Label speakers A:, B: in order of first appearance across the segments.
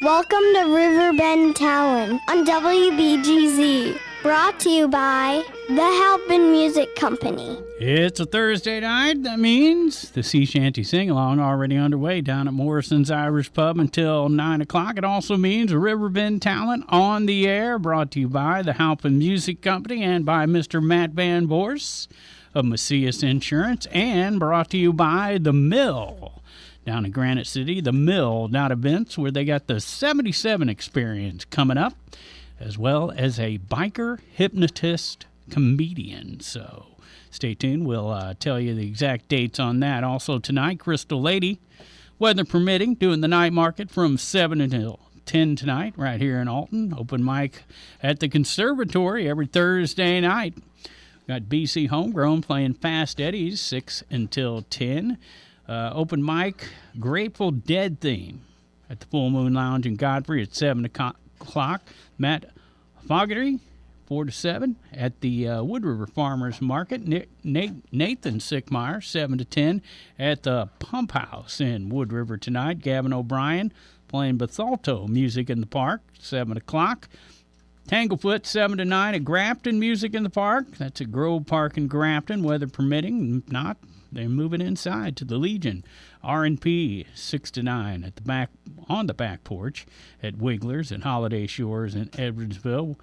A: Welcome to Riverbend Talent on WBGZ. Brought to you by the Halpin Music Company.
B: It's a Thursday night. That means the Sea Shanty Sing-Along already underway down at Morrison's Irish Pub until 9 o'clock. It also means Riverbend Talent on the air, brought to you by the Halpin Music Company and by Mr. Matt Van Vorst of Macias Insurance, and brought to you by The Mill down in Granite City. The Mill down events where they got the 77 experience coming up, as well as a biker hypnotist comedian. So stay tuned. We'll tell you the exact dates on that. Also tonight, Crystal Lady, weather permitting, doing the night market from 7 until 10 tonight right here in Alton. Open mic at the Conservatory every Thursday night. Got BC Homegrown playing Fast Eddie's 6 until 10. Open mic, Grateful Dead theme at the Full Moon Lounge in Godfrey at 7 o'clock. Matt Fogarty, 4 to 7 at the Wood River Farmers Market. Nathan Sickmeyer, 7 to 10 at the Pump House in Wood River tonight. Gavin O'Brien playing Bethalto Music in the Park, 7 o'clock. Tanglefoot, 7 to 9 at Grafton Music in the Park. That's at Grove Park in Grafton, weather permitting. If not, they're moving inside to the Legion. R&P, 6 to 9 at the back, on the back porch at Wiggler's and Holiday Shores in Edwardsville.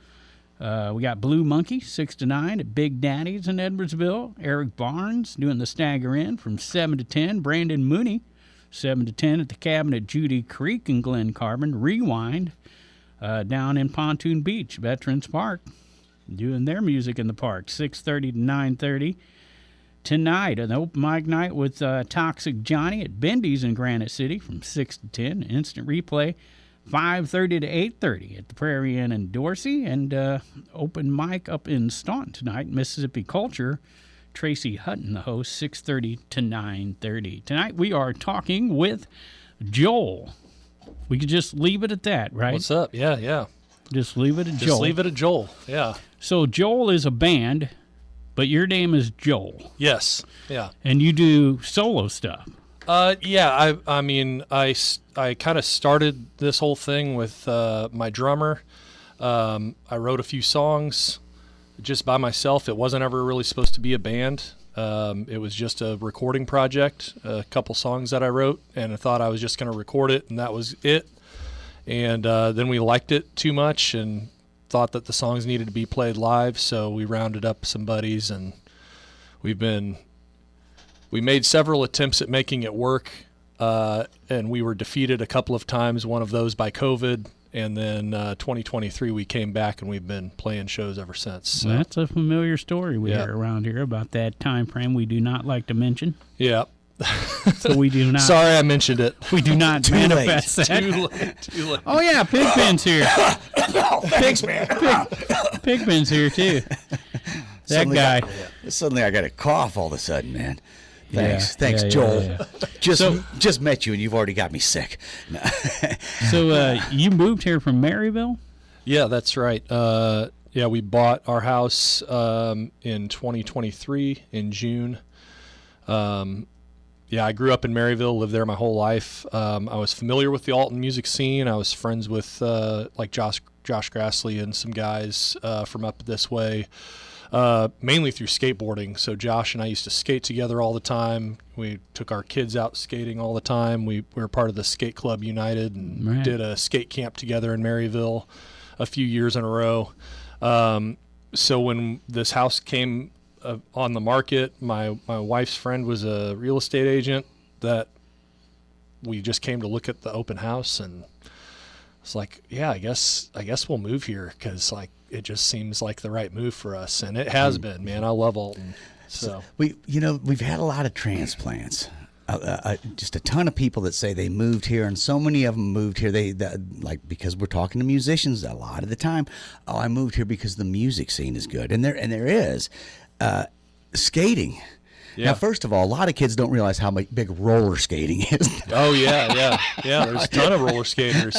B: We got Blue Monkey, 6 to 9 at Big Daddy's in Edwardsville. Eric Barnes doing the Stagger In from 7 to 10. Brandon Mooney, 7 to 10 at the Cabin at Judy Creek in Glen Carbon. Rewind down in Pontoon Beach, Veterans Park, doing their music in the park, 6:30 to 9:30. Tonight, an open mic night with Toxic Johnny at Bendy's in Granite City from 6 to 10. Instant replay, 5:30 to 8:30 at the Prairie Inn in Dorsey. And open mic up in Staunton tonight, Mississippi Culture. Tracy Hutton, the host, 6:30 to 9:30. Tonight, we are talking with Joel. We could just leave it at that, right?
C: What's up? Yeah.
B: Just leave it at Joel.
C: Just leave it at Joel, yeah.
B: So Joel is a band, but your name is Joel.
C: Yes, yeah.
B: And you do solo stuff.
C: Yeah, I mean, I kind of started this whole thing with my drummer. I wrote a few songs just by myself. It wasn't ever really supposed to be a band. It was just a recording project, a couple songs that I wrote, and I thought I was just going to record it, and that was it. And then we liked it too much and thought that the songs needed to be played live, so we rounded up some buddies, and we made several attempts at making it work, and we were defeated a couple of times, one of those by COVID. And then 2023, we came back, and we've been playing shows ever since. So.
B: That's a familiar story we hear around here about that time frame we do not like to mention.
C: Yeah.
B: So we do not.
C: Sorry I mentioned it.
B: We do not manifest that.
C: Too late.
B: Oh, yeah, Pigpen's here. Pigpen's here, too. That guy.
D: Suddenly I got a cough all of a sudden, man. Thanks,
B: yeah,
D: Joel.
B: Yeah.
D: Just met you, and you've already got me sick.
B: So you moved here from Maryville?
C: Yeah, that's right. We bought our house in 2023 in June. I grew up in Maryville, lived there my whole life. I was familiar with the Alton music scene. I was friends with like Josh Grassley and some guys from up this way. Mainly through skateboarding. So Josh and I used to skate together all the time. We took our kids out skating all the time. We were part of the Skate Club United and did a skate camp together in Maryville a few years in a row. So when this house came on the market, my wife's friend was a real estate agent that we just came to look at the open house, and it's like, yeah, I guess we'll move here because like it just seems like the right move for us, and it has been, man. I love Alton. So
D: we've had a lot of transplants. Just a ton of people that say they moved here, and so many of them moved here. Like because we're talking to musicians a lot of the time. Oh, I moved here because the music scene is good, and there is skating.
C: Yeah.
D: Now, first of all, a lot of kids don't realize how big roller skating is.
C: Oh yeah. There's a ton of roller skaters.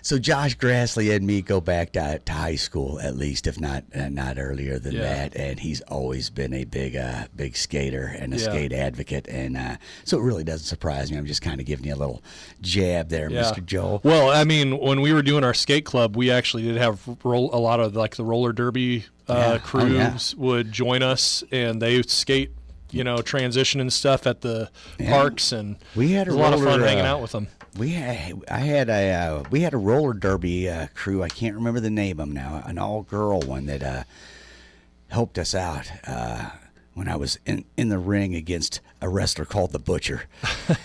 D: So Josh Grassley and me go back to high school, at least, if not earlier than that. And he's always been a big skater and a skate advocate. And so it really doesn't surprise me. I'm just kind of giving you a little jab there, Mr. Joel.
C: Well, I mean, when we were doing our skate club, we actually did have a lot of like the roller derby crews would join us, and they skate, transition and stuff at the parks, and
D: we had
C: it was a lot of fun hanging out with them.
D: We had a roller derby crew. I can't remember the name of them now. An all-girl one that helped us out when I was in the ring against a wrestler called the Butcher,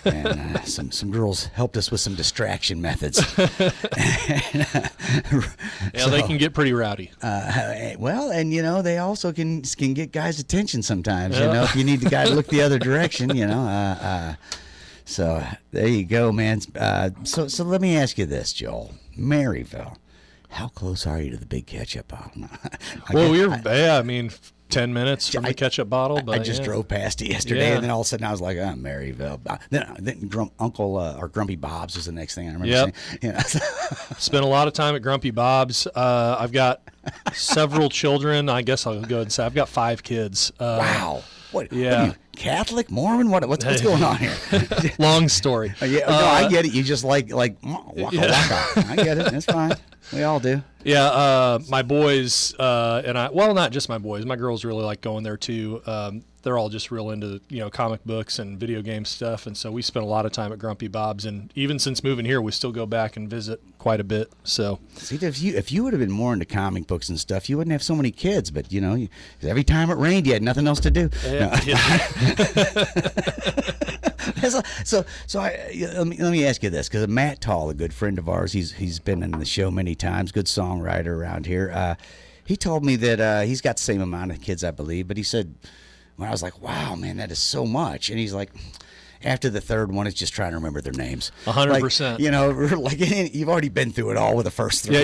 D: and some girls helped us with some distraction methods.
C: They can get pretty rowdy.
D: Well, and they also can get guys' attention sometimes. If you need the guy to look the other direction, So there you go, man. So let me ask you this, Joel. Maryville, how close are you to the big ketchup bottle?
C: Well, we were 10 minutes from the ketchup bottle. But
D: I just drove past it yesterday, and then all of a sudden I was like, Maryville. Then Uncle or Grumpy Bob's was the next thing I remember saying.
C: Spent a lot of time at Grumpy Bob's. I've got several children. I guess I'll go ahead and say I've got 5 kids.
D: Wow. What are you, Catholic, Mormon? What's going on here?
C: Long story.
D: I get it. You just like waka waka. I get it. It's fine. We all do.
C: Yeah, my boys and I. Well, not just my boys. My girls really like going there too. They're all just real into comic books and video game stuff, and so we spent a lot of time at Grumpy Bob's. And even since moving here, we still go back and visit quite a bit. So,
D: see, if you would have been more into comic books and stuff, you wouldn't have so many kids. But every time it rained, you had nothing else to do. So let me ask you this, because Matt Tall, a good friend of ours, he's been in the show many times, good songwriter around here. He told me that he's got the same amount of kids, I believe, but he said, when I was like, wow, man, that is so much, and he's like, after the third one, it's just trying to remember their names.
C: 100%.
D: Like you've already been through it all with the first 3.
C: Yeah,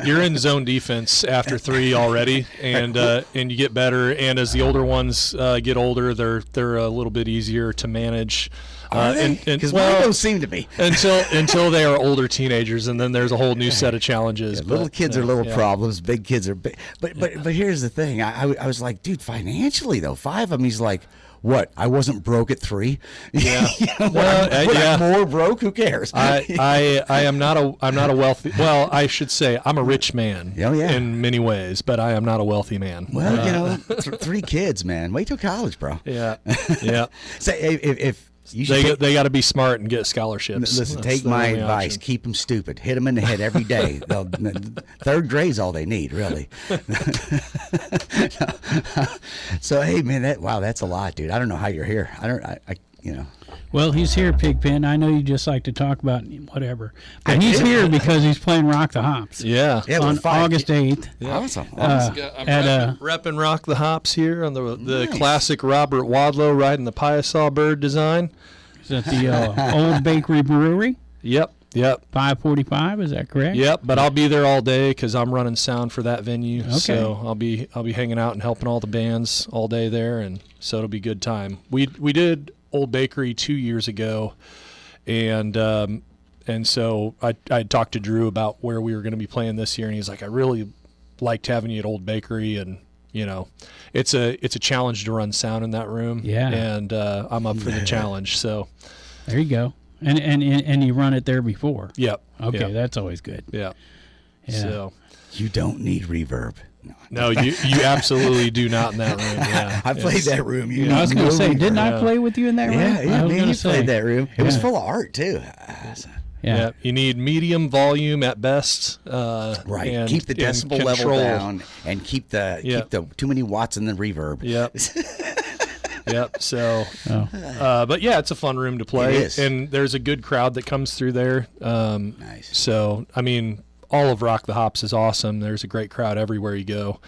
C: you're in zone defense after 3 already, and you get better. And as the older ones get older, they're a little bit easier to manage.
D: Because mine don't seem to be
C: until they are older teenagers, and then there's a whole new set of challenges.
D: Yeah, little kids are little problems, big kids are big. But here's the thing. I was like, dude, financially though, 5 of them, he's like, what? I wasn't broke at 3.
C: Yeah.
D: I'm more broke. Who cares?
C: I'm not a wealthy. Well, I should say I'm a rich man.
D: Oh, yeah.
C: In many ways, but I am not a wealthy man.
D: Well, 3 kids, man. Wait till college, bro.
C: Yeah.
D: Say if.
C: They got to be smart and get scholarships.
D: Listen, take my advice. Keep them stupid. Hit them in the head every day. Third grade's all they need, really. So, hey, man, that's a lot, dude. I don't know how you're here.
B: Well, he's here, Pigpen. I know you just like to talk about whatever, but he's here because he's playing Rock the Hops.
C: Yeah,
B: on August 8th.
C: Yeah.
D: Awesome.
C: I'm repping Rock the Hops here on the classic Robert Wadlow riding the Piasaw bird design.
B: Is that the Old Bakery Brewery?
C: Yep.
B: 5:45. Is that correct?
C: Yep. But I'll be there all day because I'm running sound for that venue.
B: Okay.
C: So I'll be hanging out and helping all the bands all day there, and so it'll be a good time. We did Old Bakery 2 years ago, and so I talked to Drew about where we were going to be playing this year, and he's like, I really liked having you at Old Bakery, and it's a challenge to run sound in that room.
B: Yeah, and
C: I'm up for the challenge. So
B: there you go, and you run it there before.
C: Yep.
B: Okay,
C: yep.
B: That's always good.
C: Yeah.
B: So
D: you don't need reverb.
C: No, you absolutely do not in that room. Yeah,
D: I played that room.
B: I was going to say, didn't I play with you in that room?
D: Yeah, man, you played that room. It was full of art too.
C: Yeah, you need medium volume at best.
D: Right.
C: And,
D: keep the decibel level down, and keep the too many watts in the reverb.
C: Yep. Yep. So, but yeah, it's a fun room to play,
D: it is. And
C: there's a good crowd that comes through there.
D: Nice.
C: So, I mean, all of Rock the Hops is awesome. There's a great crowd everywhere you go.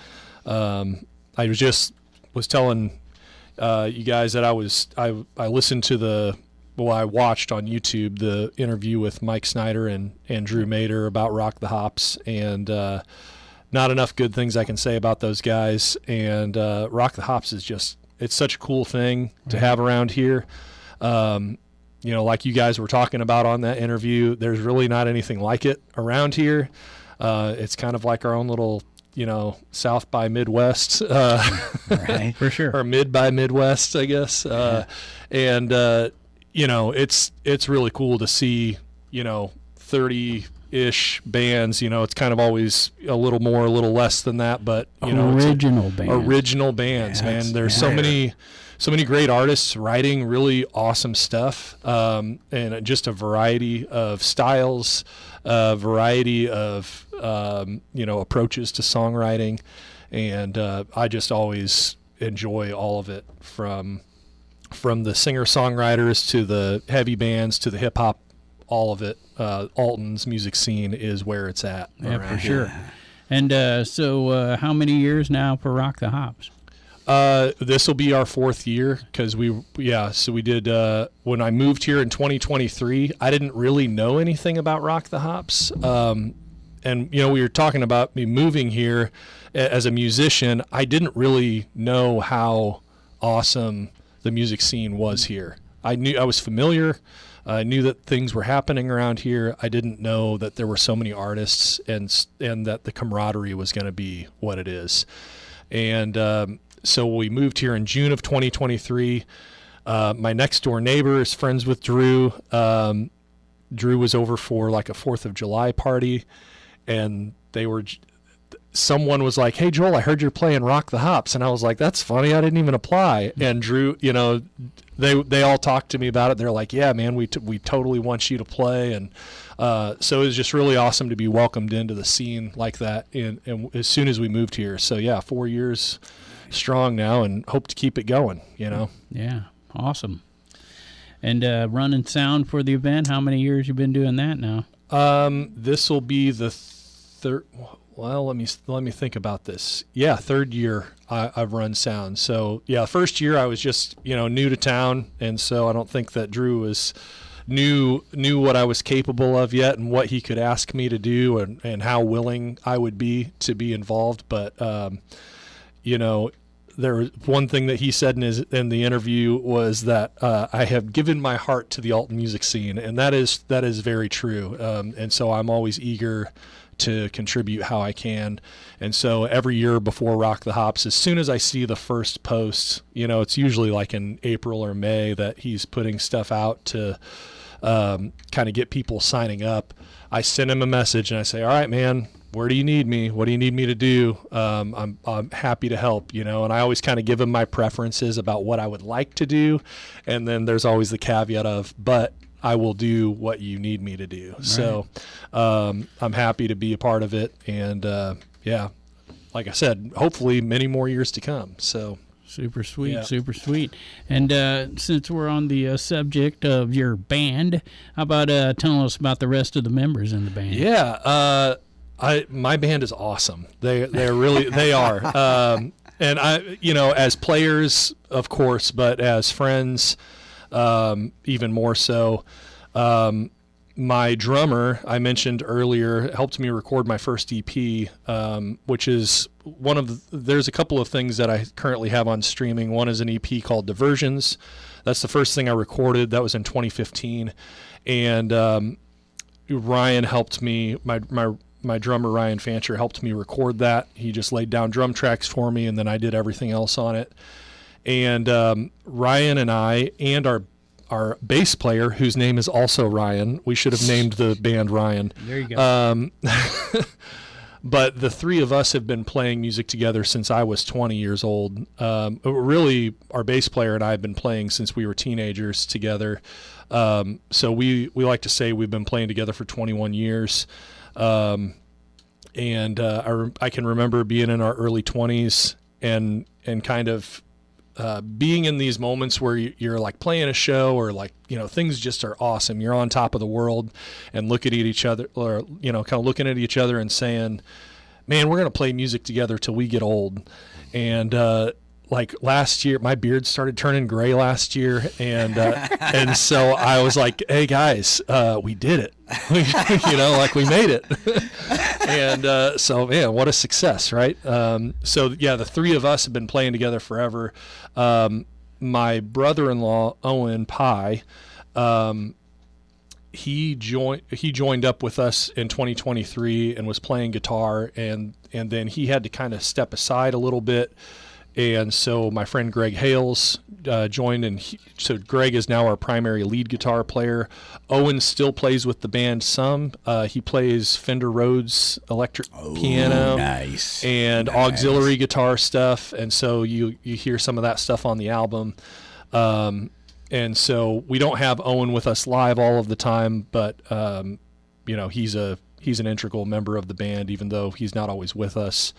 C: I was telling you guys that I listened to I watched on YouTube the interview with Mike Snyder and Drew Mader about Rock the Hops, and not enough good things I can say about those guys. And Rock the Hops is just, it's such a cool thing to have around here. You know, like you guys were talking about on that interview, there's really not anything like it around here. It's kind of like our own little, you know, South by Midwest,
B: Right, for sure,
C: or Mid by Midwest, I guess. And you know, it's really cool to see, you know, 30-ish bands. You know, it's kind of always a little more, a little less than that, but you know, original bands, man. There's so many great artists writing really awesome stuff, and just a variety of styles, a variety of you know, approaches to songwriting, and I just always enjoy all of it, from the singer-songwriters to the heavy bands to the hip-hop, all of it. Alton's music scene is where it's at.
B: Yeah, for sure. And so how many years now for Rock the Hops?
C: This will be our 4th year, because so we did, when I moved here in 2023, I didn't really know anything about Rock the Hops. And, you know, we were talking about me moving here as a musician. I didn't really know how awesome the music scene was here. I was familiar. I knew that things were happening around here. I didn't know that there were so many artists, and that the camaraderie was going to be what it is. And so we moved here in June of 2023. My next door neighbor is friends with Drew. Drew was over for like a 4th of July party, and someone was like, "Hey Joel, I heard you're playing Rock the Hops," and I was like, "That's funny. I didn't even apply." And Drew, you know, they all talked to me about it. They're like, "Yeah, man, we totally want you to play." And so it was just really awesome to be welcomed into the scene like that. And as soon as we moved here, so yeah, 4 years strong now, and hope to keep it going. You know. Yeah,
B: awesome. And running sound for the event, how many years you been doing that now?
C: This will be the third. Well, let me think about this. Yeah, 3rd year I've run sound. So yeah, first year I was just, you know, new to town, and so I don't think that Drew knew what I was capable of yet, and what he could ask me to do, and how willing I would be to be involved. But you know, there was one thing that he said in the interview was that I have given my heart to the Alton music scene, and that is very true. And so I'm always eager to contribute how I can. And so every year before Rock the Hops, as soon as I see the first post, you know, it's usually like in April or May that he's putting stuff out to kind of get people signing up, I send him a message and I say, "All right, man, where do you need me? What do you need me to do? I'm happy to help," you know, and I always kind of give him my preferences about what I would like to do. And then there's always the caveat of, "But I will do what you need me to do." Right. So I'm happy to be a part of it. And yeah, like I said, hopefully many more years to come. So
B: super sweet, yeah. Super sweet. And since we're on the subject of your band, how about telling us about the rest of the members in the band?
C: Yeah, my band is awesome. They're really, they are. And I, you know, as players, of course, but as friends, even more so. My drummer, I mentioned earlier, helped me record my first EP, which is there's a couple of things that I currently have on streaming. One is an EP called Diversions. That's the first thing I recorded. That was in 2015. And Ryan helped me, my drummer, Ryan Fancher, helped me record that. He just laid down drum tracks for me, and then I did everything else on it. And Ryan and I, and our bass player, whose name is also Ryan. We should have named the band Ryan.
B: There you go.
C: But the three of us have been playing music together since I was 20 years old. Really, our bass player and I have been playing since we were teenagers together. So we like to say we've been playing together for 21 years. And I can remember being in our early 20s and kind of being in these moments where you're like playing a show, or like, you know, things just are awesome. You're on top of the world, and looking at each other, or, you know, kind of looking at each other and saying, "Man, we're going to play music together till we get old." And like last year, my beard started turning gray last year, and so I was like, "Hey guys, we did it! Like we made it!" And so, man, what a success, right? So yeah, the three of us have been playing together forever. My brother-in-law, Owen Pye, he joined up with us in 2023 and was playing guitar, and then he had to kind of step aside a little bit, and so my friend Greg Hales joined, and so Greg is now our primary lead guitar player. Owen still plays with the band some. He plays Fender Rhodes electric piano,
D: nice,
C: and auxiliary guitar stuff, and so you hear some of that stuff on the album. And so we don't have Owen with us live all of the time, but he's an integral member of the band, even though he's not always with us.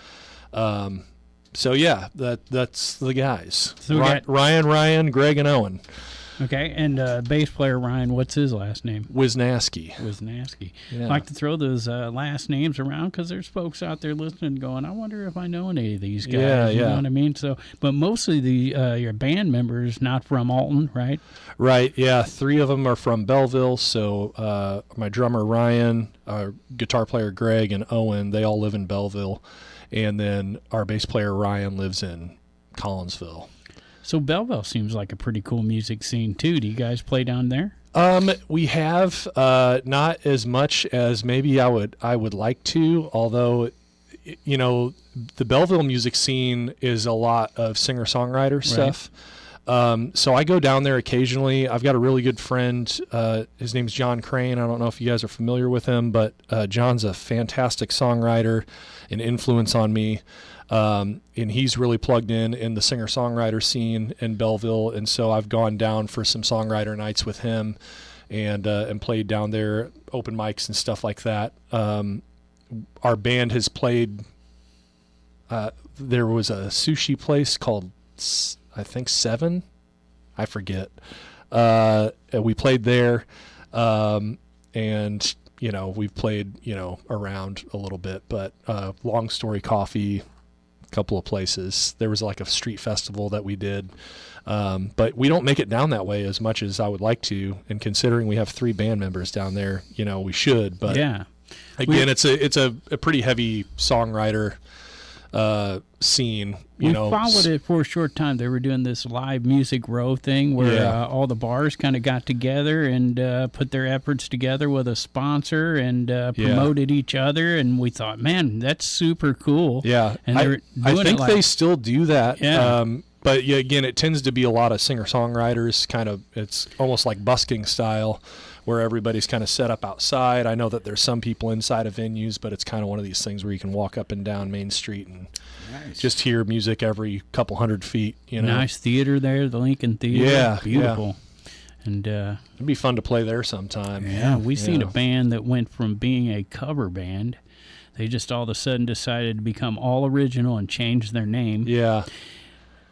C: So yeah, that's the guys.
B: So
C: Ryan, Greg, and Owen.
B: Okay, and bass player Ryan, what's his last name?
C: Wisnaski.
B: Yeah. I like to throw those last names around because there's folks out there listening going, I wonder if I know any of these guys.
C: Yeah.
B: You know what I mean? So, but mostly your band members not from Alton, right?
C: Right, yeah. 3 of them are from Belleville. So my drummer Ryan, our guitar player Greg, and Owen, they all live in Belleville. And then our bass player Ryan lives in Collinsville.
B: So Belleville seems like a pretty cool music scene too. Do you guys play down there?
C: We have not as much as maybe I would like to, although the Belleville music scene is a lot of singer-songwriter stuff. So I go down there occasionally. I've got a really good friend. His name's John Krane. I don't know if you guys are familiar with him, but John's a fantastic songwriter, an influence on me. And he's really plugged in the singer-songwriter scene in Belleville, and so I've gone down for some songwriter nights with him, and played down there, open mics and stuff like that. Our band has played. There was a sushi place called, I think, 7. I forget. We played there, and we've played around a little bit, but Long Story Coffee. Couple of places. There was like a street festival that we did, but we don't make it down that way as much as I would like to, and considering we have 3 band members down there, we should, but
B: yeah,
C: again, it's a pretty heavy songwriter scene.
B: We followed it for a short time. They were doing this live music row thing where all the bars kind of got together and put their efforts together with a sponsor and promoted each other. And we thought, man, that's super cool.
C: Yeah,
B: and
C: I think they still do that.
B: Yeah.
C: But yeah, again, it tends to be a lot of singer-songwriters. Kind of, it's almost like busking style, where everybody's kind of set up outside. I know that there's some people inside of venues, but it's kind of one of these things where you can walk up and down Main Street and just hear music every couple hundred feet.
B: Nice theater there, the Lincoln Theater.
C: Yeah,
B: beautiful. Yeah. And
C: it'd be fun to play there sometime.
B: Yeah, we seen a band that went from being a cover band. They just all of a sudden decided to become all original and change their name.
C: Yeah.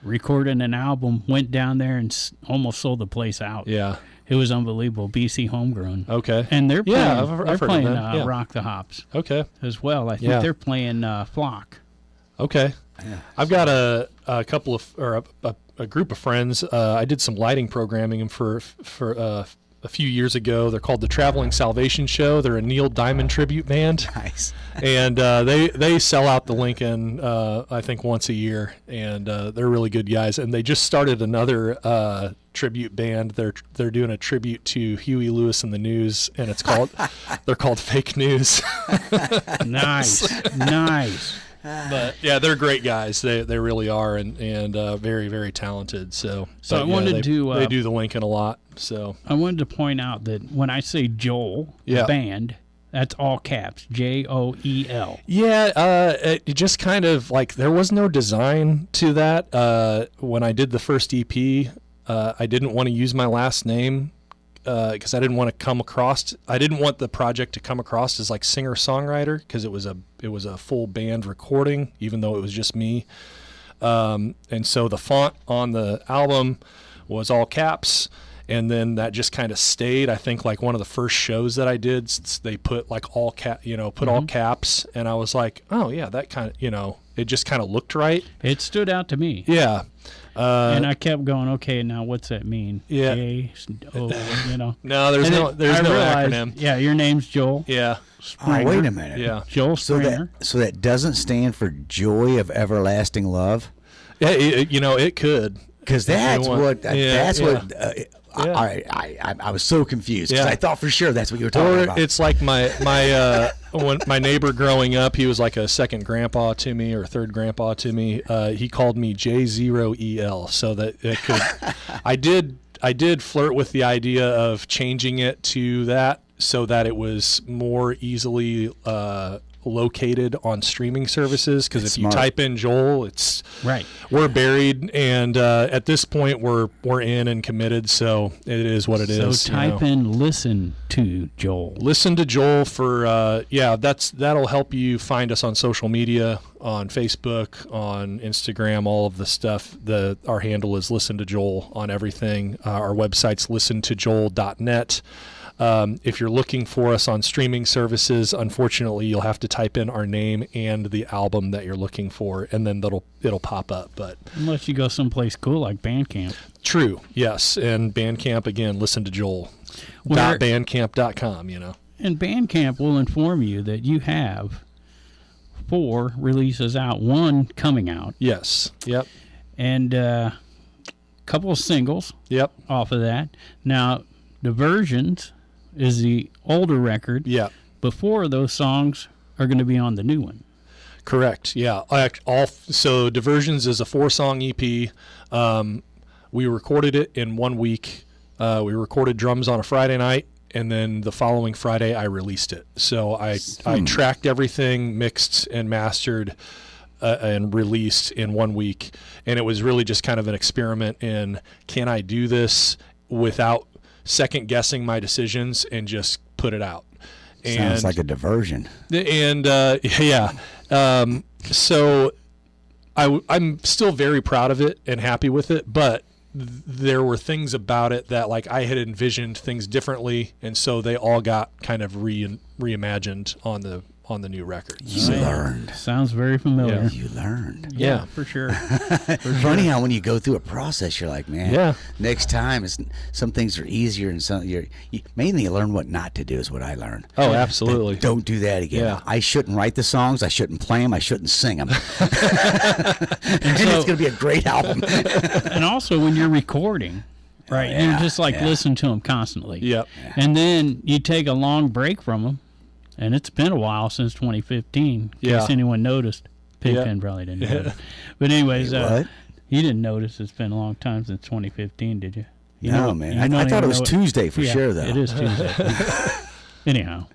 B: Recorded an album, went down there and almost sold the place out.
C: Yeah.
B: It was unbelievable. BC Homegrown.
C: Okay.
B: And they're playing,
C: I've heard of them.
B: Rock the Hops.
C: Okay.
B: As well. I think they're playing Flock.
C: Okay. Yeah. I've got a couple of, or a group of friends. I did some lighting programming for a few years ago. They're called the Traveling Salvation Show. They're a Neil Diamond tribute band.
D: Nice.
C: And they sell out the Lincoln, I think, once a year, and they're really good guys. And they just started another tribute band. They're doing a tribute to Huey Lewis and the News, and it's called they're called Fake News.
B: Nice.
C: But yeah, they're great guys. They really are, and very, very talented. So
B: I wanted to.
C: They do the Lincoln a lot. So
B: I wanted to point out that when I say Joel, the band, that's all caps, JOEL.
C: Yeah, it just kind of like there was no design to that. When I did the first EP, I didn't want to use my last name because I didn't want to come across. I didn't want the project to come across as like singer-songwriter because it was a full band recording, even though it was just me. And so the font on the album was all caps, And then that just kind of stayed. I think like one of the first shows that I did, they put like all all caps, and I was like, oh yeah, that kind of, it just kind of looked right.
B: It stood out to me.
C: Yeah.
B: And I kept going, okay, now what's that mean?
C: Yeah. No, there's no
B: realized,
C: acronym.
B: Yeah, your name's Joel.
C: Yeah.
B: Springer.
D: Oh, wait a minute.
C: Yeah.
B: Joel Springer.
D: So that doesn't stand for joy of everlasting love?
C: Yeah, it could.
D: Because that's what.
C: Yeah.
D: I was so confused because
C: Yeah.
D: I thought for sure that's what you were talking about.
C: Or it's like my when my neighbor growing up, he was like a second grandpa to me or third grandpa to me. He called me J0EL, so that it could. I did flirt with the idea of changing it to that so that it was more easily located on streaming services, because if you type in Joel, it's
B: right.
C: We're buried, and at this point we're in and committed, so it is what it is.
B: So type in listen to Joel.
C: Listen to Joel for that'll help you find us on social media, on Facebook, on Instagram, all of the stuff. Our handle is Listen to Joel on everything. Our website's listentojoel.net. If you're looking for us on streaming services, unfortunately, you'll have to type in our name and the album that you're looking for, and then it'll pop up. But
B: unless you go someplace cool like Bandcamp.
C: True, yes, and Bandcamp again. Listen to Joel. .bandcamp.com.
B: And Bandcamp will inform you that you have 4 releases out, 1 coming out.
C: Yes. Yep.
B: And a couple of singles.
C: Yep.
B: Off of that. Now, Diversions is the older record.
C: Yeah.
B: Before those songs are going to be on the new one.
C: Correct. Yeah. So Diversions is a 4-song EP. We recorded it in 1 week. We recorded drums on a Friday night, and then the following Friday I released it. So I tracked everything, mixed and mastered, and released in 1 week. And it was really just kind of an experiment in, can I do this without second guessing my decisions and just put it out.
D: Sounds like a diversion.
C: And so I'm still very proud of it and happy with it, but there were things about it that like I had envisioned things differently, and so they all got kind of reimagined on the new record.
D: You learned.
B: Sounds very familiar.
C: Yeah.
D: You learned.
B: Yeah, for sure.
D: Funny how when you go through a process, you're like, man,
C: Yeah.
D: next time some things are easier, and mainly you learn what not to do is what I learned.
C: Oh, absolutely.
D: Don't do that again.
C: Yeah.
D: I shouldn't write the songs. I shouldn't play them. I shouldn't sing them. And it's going to be a great album.
B: And also when you're recording, right, you just listen to them constantly.
C: Yep.
B: And then you take a long break from them. And it's been a while since 2015. In case anyone noticed. Pigpen probably didn't notice. But anyways,
D: what?
B: You didn't notice it's been a long time since 2015, did you?
D: No, man. I thought it was Tuesday for sure, though.
B: It is Tuesday. Anyhow.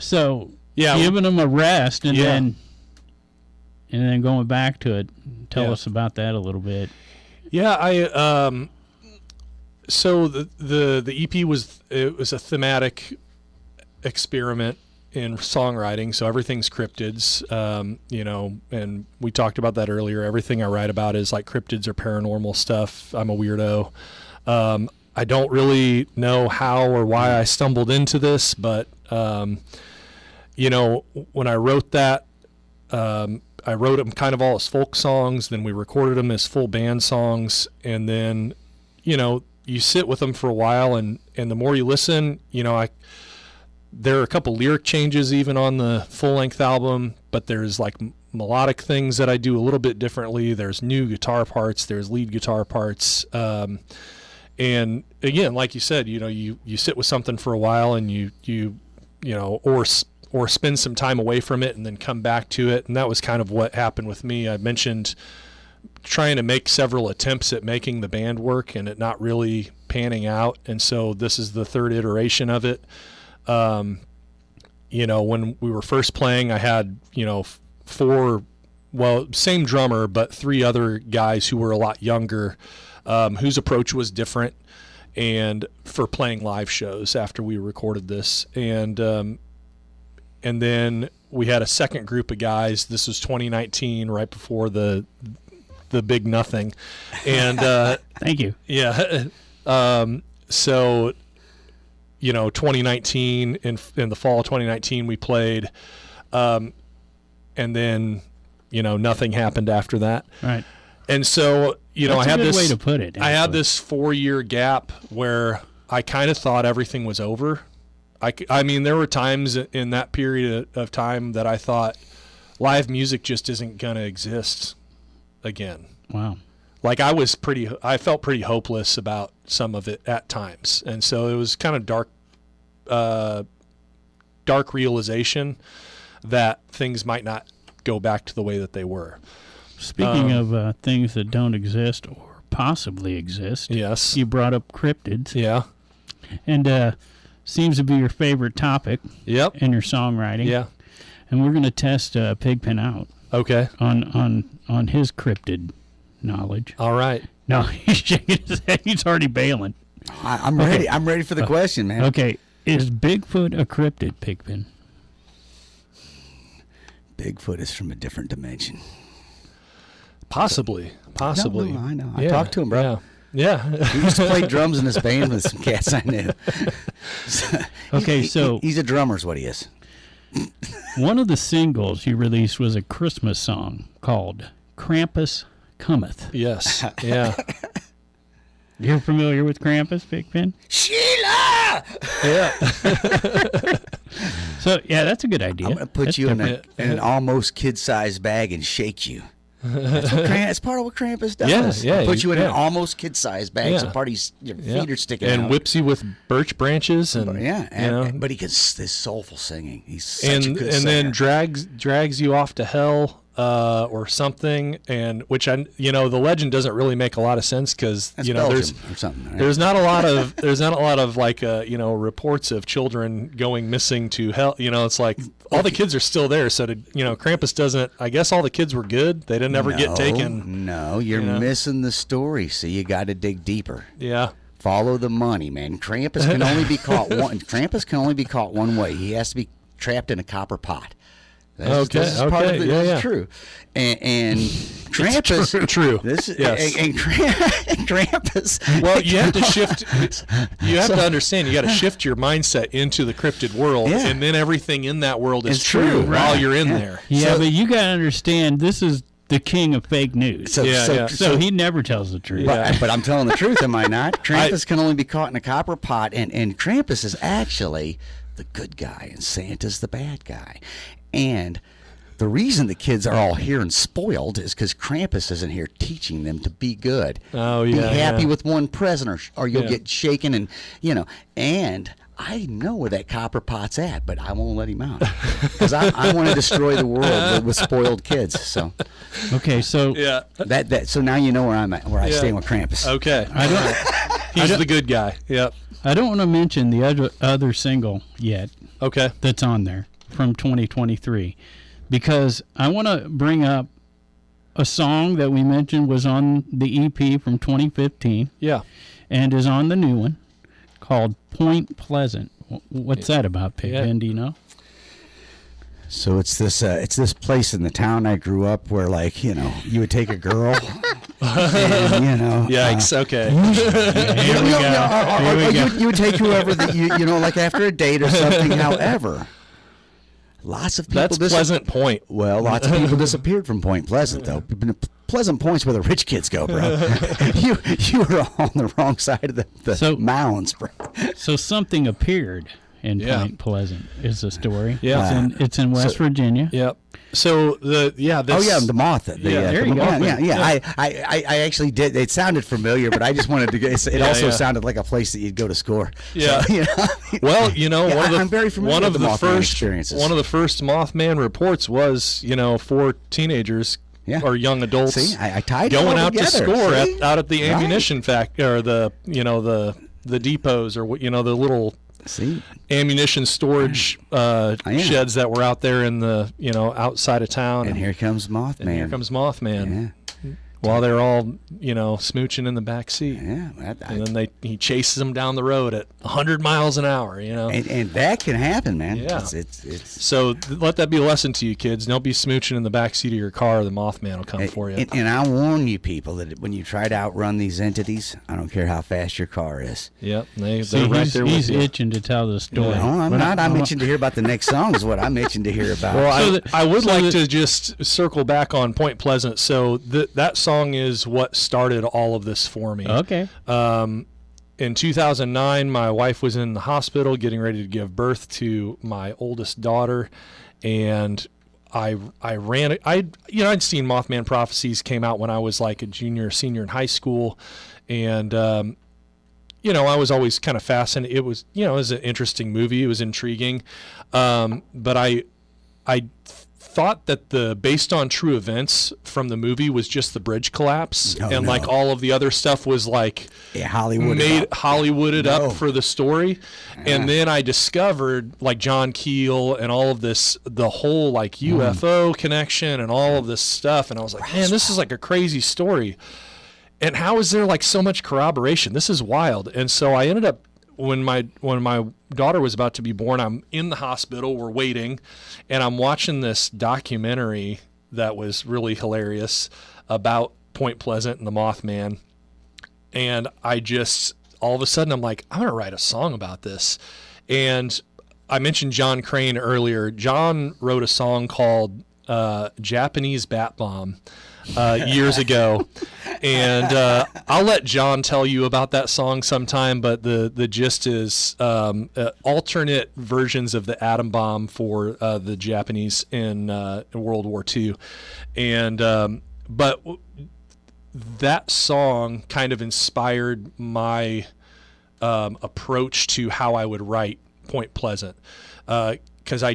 B: So giving them a rest and then going back to it. Tell us about that a little bit.
C: Yeah, so the EP was a thematic experiment in songwriting, so everything's cryptids, and we talked about that earlier. Everything I write about is like cryptids or paranormal stuff. I'm a weirdo. I don't really know how or why I stumbled into this, but when I wrote that, I wrote them kind of all as folk songs, then we recorded them as full band songs, and then you sit with them for a while, and the more you listen, there are a couple lyric changes even on the full-length album, but there's like melodic things that I do a little bit differently. There's new guitar parts, there's lead guitar parts, and again, like you said, you sit with something for a while, and you or spend some time away from it and then come back to it, and that was kind of what happened with me. I mentioned trying to make several attempts at making the band work and it not really panning out, and so this is the third iteration of it. When we were first playing, I had, 4, same drummer, but 3 other guys who were a lot younger, whose approach was different, and for playing live shows after we recorded this. And then we had a second group of guys. This was 2019, right before the big nothing. And,
B: thank you.
C: Yeah. So, 2019, in the fall of 2019, we played, and then, nothing happened after that.
B: Right.
C: And so,
B: That's
C: I had
B: a good
C: this
B: way to put it.
C: I had
B: actually.
C: this 4-year gap where I kind of thought everything was over. I mean, there were times in that period of time that I thought live music just isn't going to exist again.
B: Wow.
C: Like I felt pretty hopeless about some of it at times. And so it was kind of dark realization that things might not go back to the way that they were.
B: Speaking of things that don't exist or possibly exist,
C: Yes.
B: you brought up cryptids.
C: Yeah.
B: And seems to be your favorite topic
C: Yep.
B: in your songwriting.
C: Yeah.
B: And we're going to test Pigpen out
C: Okay.
B: on his cryptid knowledge.
C: All right.
B: No, he's shaking his head. He's already bailing.
D: I'm ready. I'm ready for the question, man.
B: Okay. Is Bigfoot a cryptid, Pigpen?
D: Bigfoot is from a different dimension.
C: Possibly.
D: No, I know. I talked to him, bro.
C: Yeah.
D: He used to play drums in his band with some cats I knew.
B: So
D: he's a drummer is what he is.
B: one of the singles you released was a Christmas song called Krampus Cometh.
C: Yes. Yeah.
B: You're familiar with Krampus, Pigpen?
D: Sheila!
C: Yeah.
B: So, yeah, that's a good idea.
D: I'm going to put
B: That's
D: you in
B: different.
D: an almost kid-sized bag and shake you. That's part of what Krampus does.
C: Yeah,
D: Put you in an
C: yeah.
D: almost kid-sized bag, so
C: Yeah.
D: part of your feet are sticking
C: and
D: out.
C: whips you with birch branches and
D: but he gets this soulful singing. He's such a
C: and
D: good
C: and
D: singer.
C: then drags you off to hell or something, and which the legend doesn't really make a lot of sense because
D: That's
C: there's
D: Belgium or something. Right?
C: there's not a lot of like reports of children going missing to hell. It's like all the kids are still there, so Krampus doesn't. I guess all the kids were good. They didn't ever get taken.
D: No, you're missing the story. So you got to dig deeper.
C: Yeah.
D: Follow the money, man. Krampus can only be caught one. Krampus can only be caught one way. He has to be trapped in a copper pot. This is part of it.
C: Yeah,
D: This is true. And Krampus,
C: True.
D: This
C: Yes.
D: and Krampus.
C: Well, you have to shift. You have to understand. You got to shift your mindset into the cryptid world,
D: Yeah.
C: and then everything in that world is
D: It's true,
C: while
D: right.
C: you're in
D: Yeah.
C: there.
B: Yeah, but you got to understand, this is the king of fake news.
D: So
B: he never tells the truth.
D: But I'm telling the truth, am I not? Krampus can only be caught in a copper pot, and Krampus is actually the good guy, and Santa's the bad guy. And the reason the kids are all here and spoiled is because Krampus isn't here teaching them to be good.
C: Oh,
D: Be
C: yeah,
D: happy
C: yeah.
D: with one present, or you'll
C: Yeah.
D: get shaken, and And I know where that copper pot's at, but I won't let him out because I want to destroy the world with spoiled kids. So
B: Okay, so
C: Yeah.
D: so now you know where I'm at, where I
C: Yeah.
D: stand with Krampus.
C: Okay. He's the good guy. Yep.
B: I don't want to mention the other single yet
C: Okay.
B: that's on there from 2023 because I want to bring up a song that we mentioned was on the EP from 2015
C: Yeah.
B: and is on the new one called Point Pleasant. What's that about, Pigpen?
C: Yeah.
B: Do you know?
D: So it's this place in the town I grew up where, like, you would take a girl, and,
C: Yikes. Okay.
B: Here we go. Here we go.
D: you would take whoever that like after a date or something. However, lots of people.
C: That's Pleasant Point.
D: Well, lots of people disappeared from Point Pleasant, though. Pleasant Point's where the rich kids go, bro. you were on the wrong side of the mounds, bro.
B: So something appeared in
C: Yeah.
B: Point Pleasant is the story.
C: Yeah.
B: It's in West Virginia.
C: Yep. So the
D: moth.
B: there you go.
D: I actually did. It sounded familiar, but I just wanted to get. It also sounded like a place that you'd go to score.
C: Yeah.
D: So,
C: Well,
D: I'm very familiar with the Mothman experiences.
C: One of the first Mothman reports was, 4 teenagers or young adults
D: See, I tied it
C: going
D: all
C: out to
D: together.
C: score
D: See?
C: out at the
D: Right.
C: ammunition or the depots or the little
D: See,
C: ammunition storage sheds that were out there in the outside of town.
D: and here comes Mothman.
C: And here comes Mothman.
D: Yeah.
C: while they're all, smooching in the back seat.
D: Yeah,
C: And then he chases them down the road at 100 miles an hour,
D: And that can happen, man.
C: Yeah.
D: It's
C: So let that be a lesson to you kids. Don't be smooching in the back seat of your car. The Mothman will come for you.
D: And I warn you people that when you try to outrun these entities, I don't care how fast your car is.
C: Yep. They're
B: See,
C: right there with
B: he's
C: you.
B: itching to tell the story.
D: No, I'm
B: But
D: not. I'm itching to hear about the next song is what I'm itching to hear about.
C: Well, I would like to just circle back on Point Pleasant. So that song is what started all of this for me.
B: Okay.
C: In 2009, my wife was in the hospital getting ready to give birth to my oldest daughter, and I'd seen Mothman Prophecies came out when I was like a junior or senior in high school, and I was always kind of fascinated. It was an interesting movie. It was intriguing, but I thought that the based on true events from the movie was just the bridge collapse, like all of the other stuff was like Hollywooded up for the story. And then I discovered like John Keel and all of this, the whole like UFO connection and all of this stuff, and I was like, man, this is like a crazy story. And how is there like so much corroboration? This is wild. And so I ended up when my daughter was about to be born, I'm in the hospital, we're waiting, and I'm watching this documentary that was really hilarious about Point Pleasant and the Mothman. And I just, all of a sudden, I'm like, I'm going to write a song about this. And I mentioned John Krane earlier. John wrote a song called Japanese Bat Bomb years ago. And I'll let John tell you about that song sometime, but the gist is alternate versions of the atom bomb for the Japanese in World War II. And but that song kind of inspired my approach to how I would write Point Pleasant, because I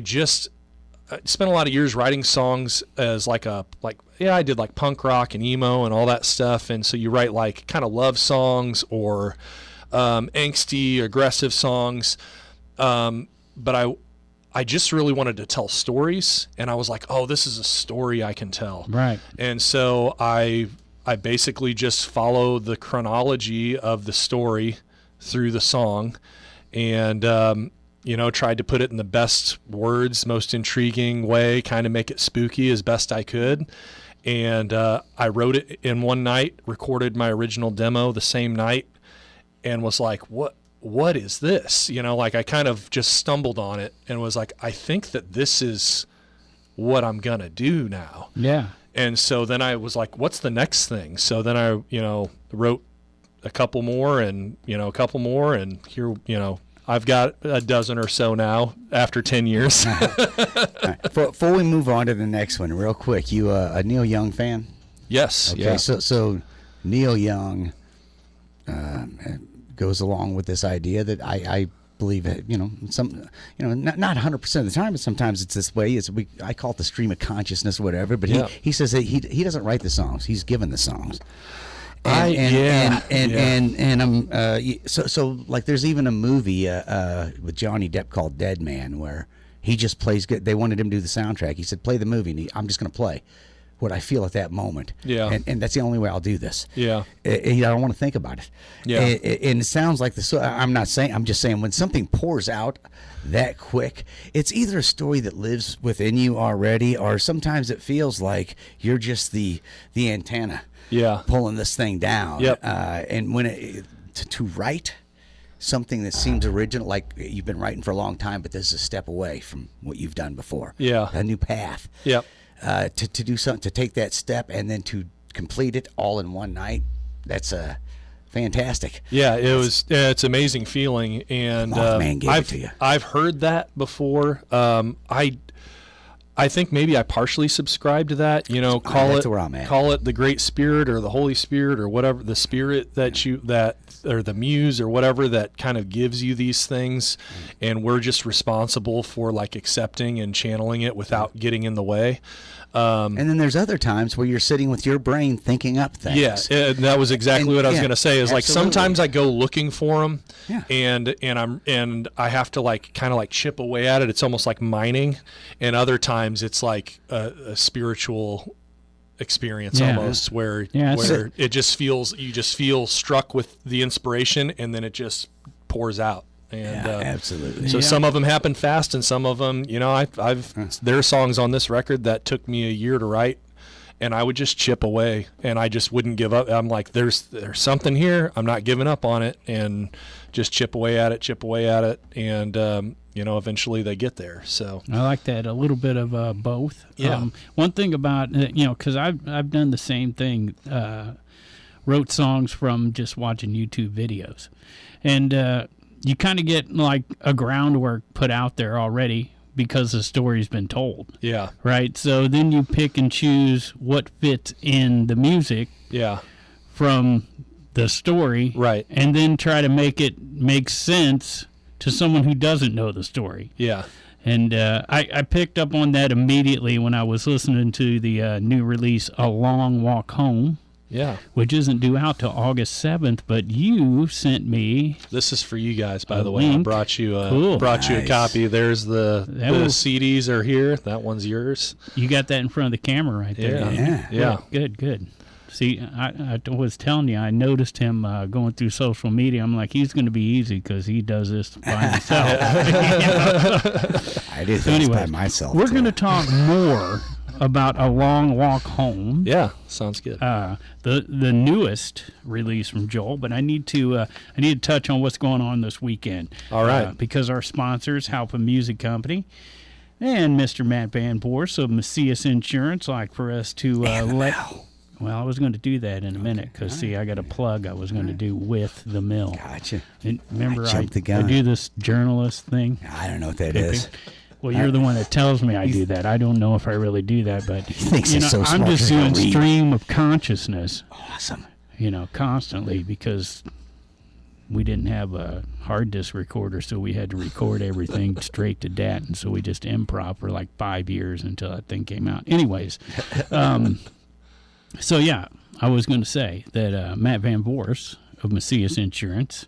C: spent a lot of years writing songs as I did like punk rock and emo and all that stuff. And so you write like kind of love songs or angsty, aggressive songs. But I just really wanted to tell stories, and I was like, oh, this is a story I can tell. Right. And so I basically just follow the chronology of the story through the song, and tried to put it in the best words, most intriguing way, kind of make it spooky as best I could. And I wrote it in one night, recorded my original demo the same night, and was like, what is this? I kind of just stumbled on it and was like, I think that this is what I'm going to do now. Yeah. And so then I was like, what's the next thing? So then I, wrote a couple more and, a couple more, and here, I've got a dozen or so now after 10 years.
D: Right. Before we move on to the next one, real quick, you a Neil Young fan?
C: Yes.
D: Okay.
C: Yeah.
D: So Neil Young goes along with this idea that I believe that not 100% of the time, but sometimes it's this way. I call it the stream of consciousness, whatever. But he says that he doesn't write the songs; he's given the songs. So there's even a movie with Johnny Depp called Dead Man, where he just plays good. They wanted him to do the soundtrack. He said, play the movie, and I'm just going to play what I feel at that moment. Yeah. And that's the only way I'll do this. Yeah. I don't want to think about it. Yeah. And it sounds like I'm just saying when something pours out that quick, it's either a story that lives within you already, or sometimes it feels like you're just the antenna. Yeah, pulling this thing down. Yep. And when to write something that seems original, like you've been writing for a long time, but this is a step away from what you've done before. Yeah, a new path. Yep. To do something, to take that step, and then to complete it all in one night. That's fantastic. Yeah, it's an amazing feeling, and gave it to you. I've heard that before. I think maybe I partially subscribe to that. Call it the Great Spirit or the Holy Spirit or whatever, the Spirit or the Muse or whatever that kind of gives you these things, and we're just responsible for like accepting and channeling it without getting in the way. And then there's other times where you're sitting with your brain thinking up things. Yeah, that was exactly what I was going to say. Is like sometimes I go looking for them, and I have to like kind of like chip away at it. It's almost like mining. And other times it's like a spiritual
C: experience
B: Yeah.
C: almost, where
B: Yeah,
C: where it just feels, you just feel struck with the inspiration, and then it just pours out. And
D: absolutely.
C: So some of them happen fast, and some of them, you know, there are songs on this record that took me a year to write, and I would just chip away, and I just wouldn't give up. I'm like, there's something here. I'm not giving up on it, and just chip away at it, and you know, eventually they get there. So
B: I like that, a little bit of both.
C: Yeah.
B: One thing about, you know, because I've done the same thing, wrote songs from just watching YouTube videos, and you kind of get like a groundwork put out there already because the story's been told.
C: yeah,
B: Right? So then you pick and choose what fits in the music
C: yeah,
B: from the story.
C: Right.
B: And then try to make it make sense to someone who doesn't know the story.
C: yeah,
B: And I picked up on that immediately when I was listening to the new release, A Long Walk Home,
C: yeah.
B: which isn't due out till August 7th, but you sent me.
C: This is for you guys, by
B: A
C: the way. I
B: link.
C: brought you
B: Cool.
C: a
D: Nice.
C: copy. There's the
B: was-
C: CDs are here. That one's yours.
B: You got that in front of the camera right there.
C: Yeah.
B: didn't you?
D: Yeah.
B: Good, good. See, I was telling you, I noticed him going through social media. I'm like, he's going to be easy because he does this by himself.
D: I do
B: So
D: things by
B: anyways,
D: myself.
B: we're
D: too.
B: going to talk more about A Long Walk Home.
C: Yeah, sounds good.
B: The newest release from Joel, but I need to touch on what's going on this weekend.
C: All right.
B: Because our sponsors, Halpa Music Company, and Mr. Matt Van Borst of Macias Insurance, like for us to let. Well, I was going to do that in a minute because see, I got a plug I was going to do with the mill.
D: Gotcha.
B: And remember,
D: I
B: I
D: jumped the gun.
B: do this journalist thing.
D: I don't know what that is.
B: Well, you're the one that tells me I do that. I don't know if I really do that, but
D: thinks
B: you
D: he's
B: know,
D: so
B: I'm
D: smart
B: just
D: he can
B: doing
D: read.
B: stream of consciousness,
D: Awesome.
B: you know, constantly because we didn't have a hard disk recorder, so we had to record everything straight to DAT, and so we just improv for like 5 years until that thing came out. Anyways, so yeah, I was going to say that Matt Van Borst of Macias Insurance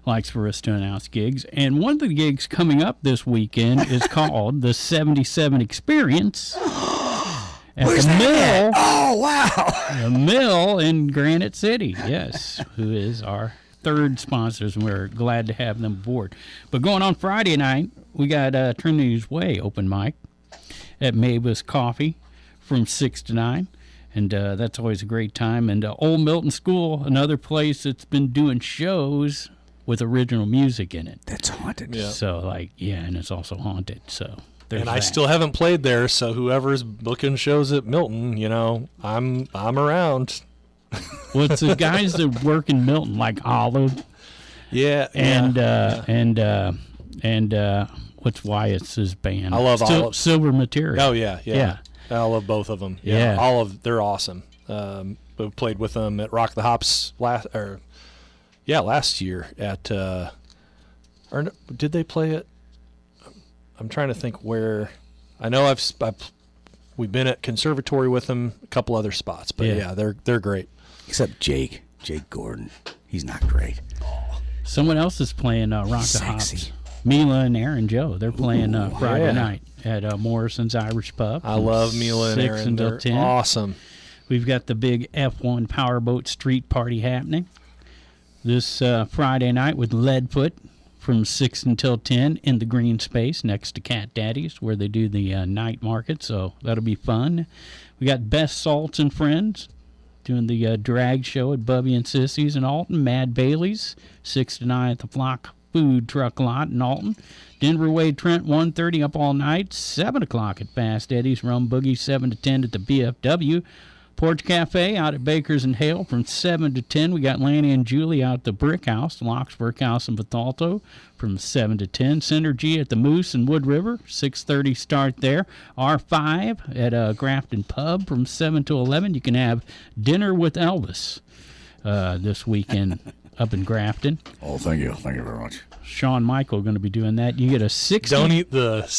B: likes for us to announce gigs. And one of the gigs coming up this weekend is called the 77 Experience at
D: Where's
B: the
D: that
B: Mill.
D: at? Oh, wow.
B: The Mill in Granite City, yes, who is our third sponsors, and we're glad to have them aboard. But going on Friday night, we got Trinity's Way open mic at Mavis Coffee from 6 to 9. And that's always a great time. And Old Milton School, another place that's been doing shows with original music in it.
D: That's haunted.
C: Yeah.
B: So, like, yeah, and it's also haunted. So, there's
C: And I
B: that.
C: still haven't played there, so whoever's booking shows at Milton, you know, I'm around.
B: Well, it's the guys that work in Milton, like Olive
C: Yeah,
B: and
C: yeah.
B: what's Wyatt's band?
C: I love Olive.
B: Silver Material.
C: Oh yeah, yeah,
B: Yeah.
C: I love both of them.
B: Yeah.
C: Olive, they're awesome. We played with them at Rock the Hops last year at. Did they play it? I'm trying to think where. I know we've been at Conservatory with them, a couple other spots, but
B: Yeah.
C: yeah, they're great.
D: Except Jake Gordon. He's not great.
B: Someone else is playing Rock the
D: Sexy.
B: Hops. Mila and Aaron Joe. They're playing Friday
C: yeah.
B: night at Morrison's Irish Pub.
C: I
B: from
C: love Mila and
B: 6
C: Aaron.
B: until
C: They're
B: 10.
C: awesome.
B: We've got the big F1 Powerboat Street Party happening this Friday night with Leadfoot from 6 until 10 in the green space next to Cat Daddy's where they do the night market, so that'll be fun. We got Best Salts and Friends doing the drag show at Bubby and Sissy's in Alton. Mad Bailey's 6 to 9 at the Flock Food Truck Lot in Alton. Denver Wade Trent 1:30 up all night. 7 o'clock at Fast Eddie's. Rum Boogie 7 to 10 at the BFW. Porch Cafe out at Baker's and Hale from 7 to 10. We got Lanny and Julie out at the Brick House, Locks Brick House in Bethalto from 7 to 10. Synergy at the Moose and Wood River, 6:30 start there. R5 at Grafton Pub from 7 to 11. You can have dinner with Elvis this weekend up in Grafton.
D: Oh, thank you. Thank you very much.
B: Shawn Michael going to be doing that. You get a 60.
C: Don't eat the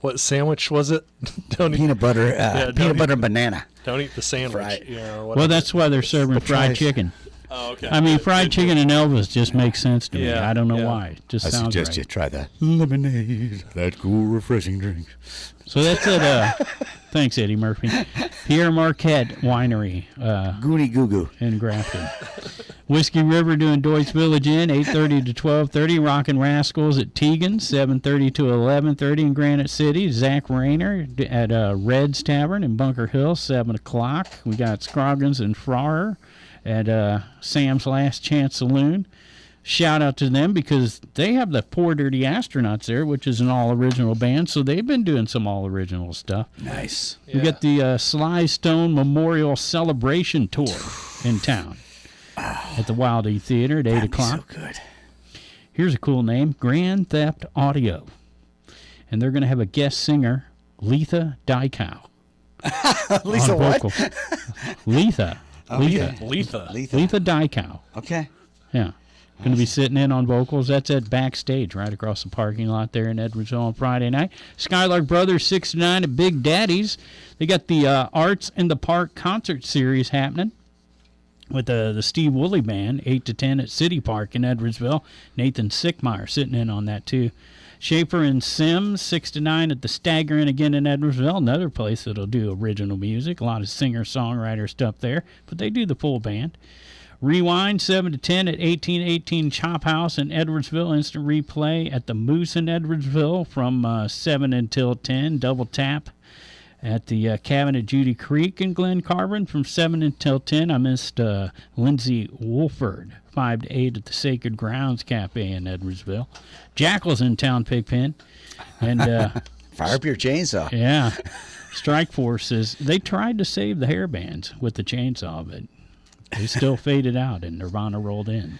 C: what sandwich was it? Don't eat
D: Peanut butter,
C: don't
D: peanut
C: eat-
D: butter and banana.
C: don't eat the sandwich.
D: Right.
C: You know, or
B: Well,
C: whatever.
B: that's why they're serving fried
D: tries.
B: chicken.
C: Oh, okay.
B: I mean, fried chicken and Elvis just makes sense to me.
C: Yeah,
B: I don't know
C: yeah.
B: why. It just
D: I
B: sounds
D: suggest
B: right.
D: you try that lemonade, that cool, refreshing drink.
B: So that's at Thanks, Eddie Murphy. Pierre Marquette Winery.
D: Goony Goo Goo.
B: In Grafton. Whiskey River doing Deutsch Village Inn, 8:30 to 12:30. Rockin' Rascals at Tegan's, 7:30 to 11:30 in Granite City. Zach Rayner at Red's Tavern in Bunker Hill, 7 o'clock. We got Scroggins and Farrer at Sam's Last Chance Saloon. Shout out to them because they have the Poor Dirty Astronauts there, which is an all-original band, so they've been doing some all-original stuff.
D: Nice.
B: We got the Sly Stone Memorial Celebration Tour in town at the Wild E Theater at 8 o'clock.
D: So good.
B: Here's a cool name, Grand Theft Audio. And they're going to have a guest singer, Letha Dykow.
D: Lisa
B: on
D: what?
B: vocal. Letha.
D: Okay.
B: Letha Dykow.
D: Okay.
B: Yeah. Going to be sitting in on vocals. That's at Backstage, right across the parking lot there in Edwardsville on Friday night. Skylark Brothers, 6 to 9 at Big Daddy's. They got the Arts in the Park concert series happening with the Steve Woolley Band, 8 to 10 at City Park in Edwardsville. Nathan Sickmeyer sitting in on that, too. Schaefer and Sims, 6 to 9 at the Stagger Inn again in Edwardsville, another place that'll do original music. A lot of singer-songwriter stuff there, but they do the full band. Rewind, 7 to 10 at 1818 Chop House in Edwardsville. Instant replay at the Moose in Edwardsville from 7 until 10. Double Tap at the Cabin at Judy Creek in Glen Carbon from 7 until 10. I missed Lindsay Wolford, 5 to 8 at the Sacred Grounds Cafe in Edwardsville. Jackal's in town, Pigpen. And
D: fire up your chainsaw.
B: Yeah. Strike Force says they tried to save the hair bands with the chainsaw, but they still faded out and Nirvana rolled in.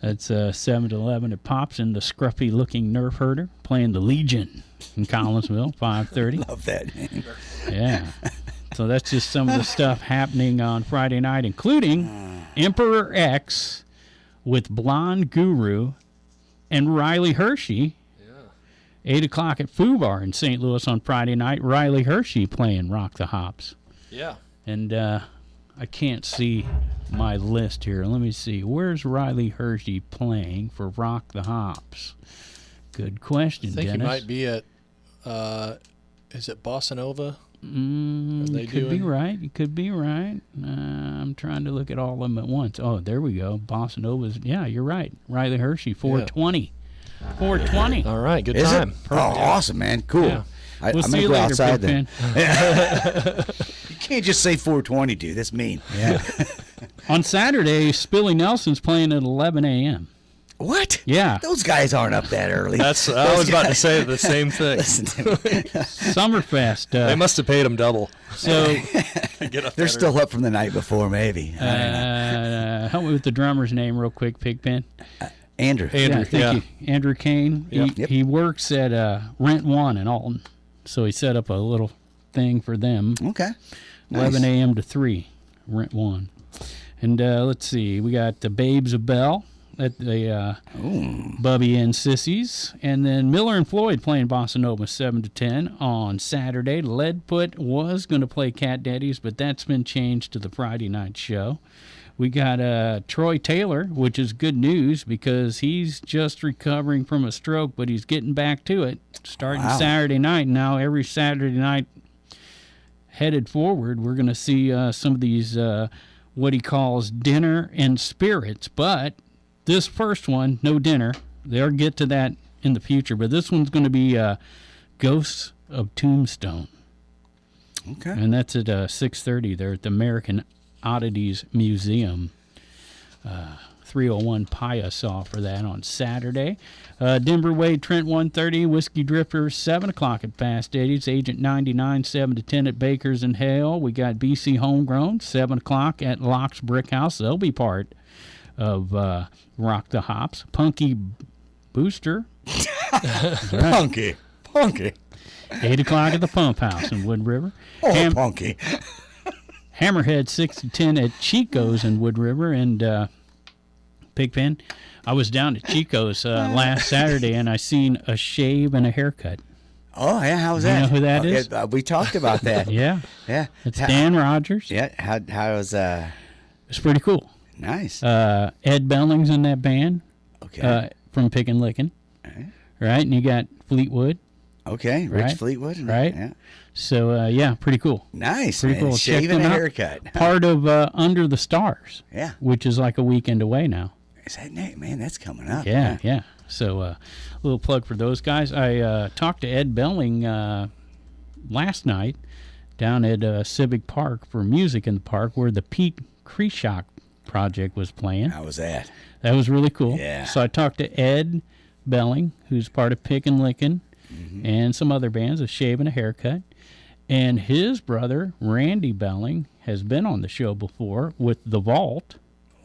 B: That's 7 to 11 at Pops and the scruffy-looking Nerf herder playing the Legion in Collinsville, 5:30.
D: Love that name.
B: Yeah. So that's just some of the stuff happening on Friday night, including Emperor X with Blonde Guru and Riley Hershey. 8 o'clock at Foo Bar in St. Louis on Friday night. Riley Hershey playing Rock the Hops.
C: Yeah.
B: And I can't see my list here. Let me see. Where's Riley Hershey playing for Rock the Hops? Good question,
C: I think
B: Dennis.
C: he might be at, is it Bossa Nova?
B: You could be right. You could be right. I'm trying to look at all of them at once. Oh, there we go. Bossa Nova's. Yeah, you're right. Riley Hershey, 420. 420.
C: All right, good
D: Is
C: time.
D: it? Oh, awesome, man. Cool.
C: Yeah.
D: I'm
B: We'll
D: going
B: see
D: to
B: you
D: go
B: later,
D: outside
B: Pig
D: then. You can't just say 420, dude. That's mean.
B: Yeah. On Saturday, Spilly Nelson's playing at 11 a.m.
D: What?
B: Yeah.
D: Those guys aren't up that early.
C: I was about to say the same thing.
D: Listen to me.
B: Summerfest.
C: They must have paid him double.
B: So
C: Get up
D: They're still up from the night before, maybe.
B: help me with the drummer's name real quick, Pigpen.
D: Andrew.
C: Andrew,
B: Thank you. Andrew Kane.
C: Yep.
B: He works at Rent One in Alton, so he set up a little thing for them.
D: Okay.
B: 11 a.m. to 3, Rent One. And let's see, we got the Babes of Bell at the Bubby and Sissies, and then Miller and Floyd playing Bossa Nova 7 to 10 on Saturday. Leadfoot was going to play Cat Daddies, but that's been changed to the Friday night show. We got Troy Taylor, which is good news because he's just recovering from a stroke, but he's getting back to it starting Saturday night. Now every Saturday night headed forward, we're going to see some of these what he calls dinner and spirits. But this first one, no dinner. They'll get to that in the future. But this one's going to be Ghosts of Tombstone.
D: Okay.
B: And that's at 6:30 there at the American Oddities Museum. 301 Piasaw for that on Saturday. Denver Wade, Trent 130, Whiskey Drifter 7 o'clock at Fast Eddie's, Agent 99 7 to 10 at Baker's and Hale. We got BC Homegrown 7 o'clock at Locke's Brick House. They'll be part of Rock the Hops. Punky Booster.
D: Punky.
B: 8 o'clock at the Pump House in Wood River.
D: Oh, Punky.
B: Hammerhead 6 to 10 at Chico's in Wood River. And Pigpen, I was down at Chico's last Saturday and I seen a shave and a haircut.
D: Oh, yeah. How was that?
B: You know who that is?
D: We talked about that.
B: Yeah.
D: Yeah.
B: It's Dan Rogers.
D: Yeah. How was
B: It's pretty cool.
D: nice.
B: Ed Belling's in that band
D: Okay.
B: from Pick and Lickin'.
D: All right.
B: Right? And you got Fleetwood.
D: Okay, Rich
B: Right.
D: Fleetwood.
B: Right.
D: Yeah.
B: So, yeah, pretty cool.
D: Nice.
B: Pretty
D: Man.
B: cool. Check
D: Shaving
B: them
D: a
B: out.
D: haircut.
B: Part of Under the Stars,
D: Yeah.
B: which is like a weekend away now.
D: Is that man? That's coming up.
B: Yeah. So, a little plug for those guys. I talked to Ed Belling last night down at Civic Park for Music in the Park, where the Pete Kreshock project was playing.
D: How was that?
B: That was really cool.
D: Yeah.
B: So I talked to Ed Belling, who's part of Pick and Lickin', and some other bands of Shaving a Haircut. And his brother, Randy Belling, has been on the show before with The Vault,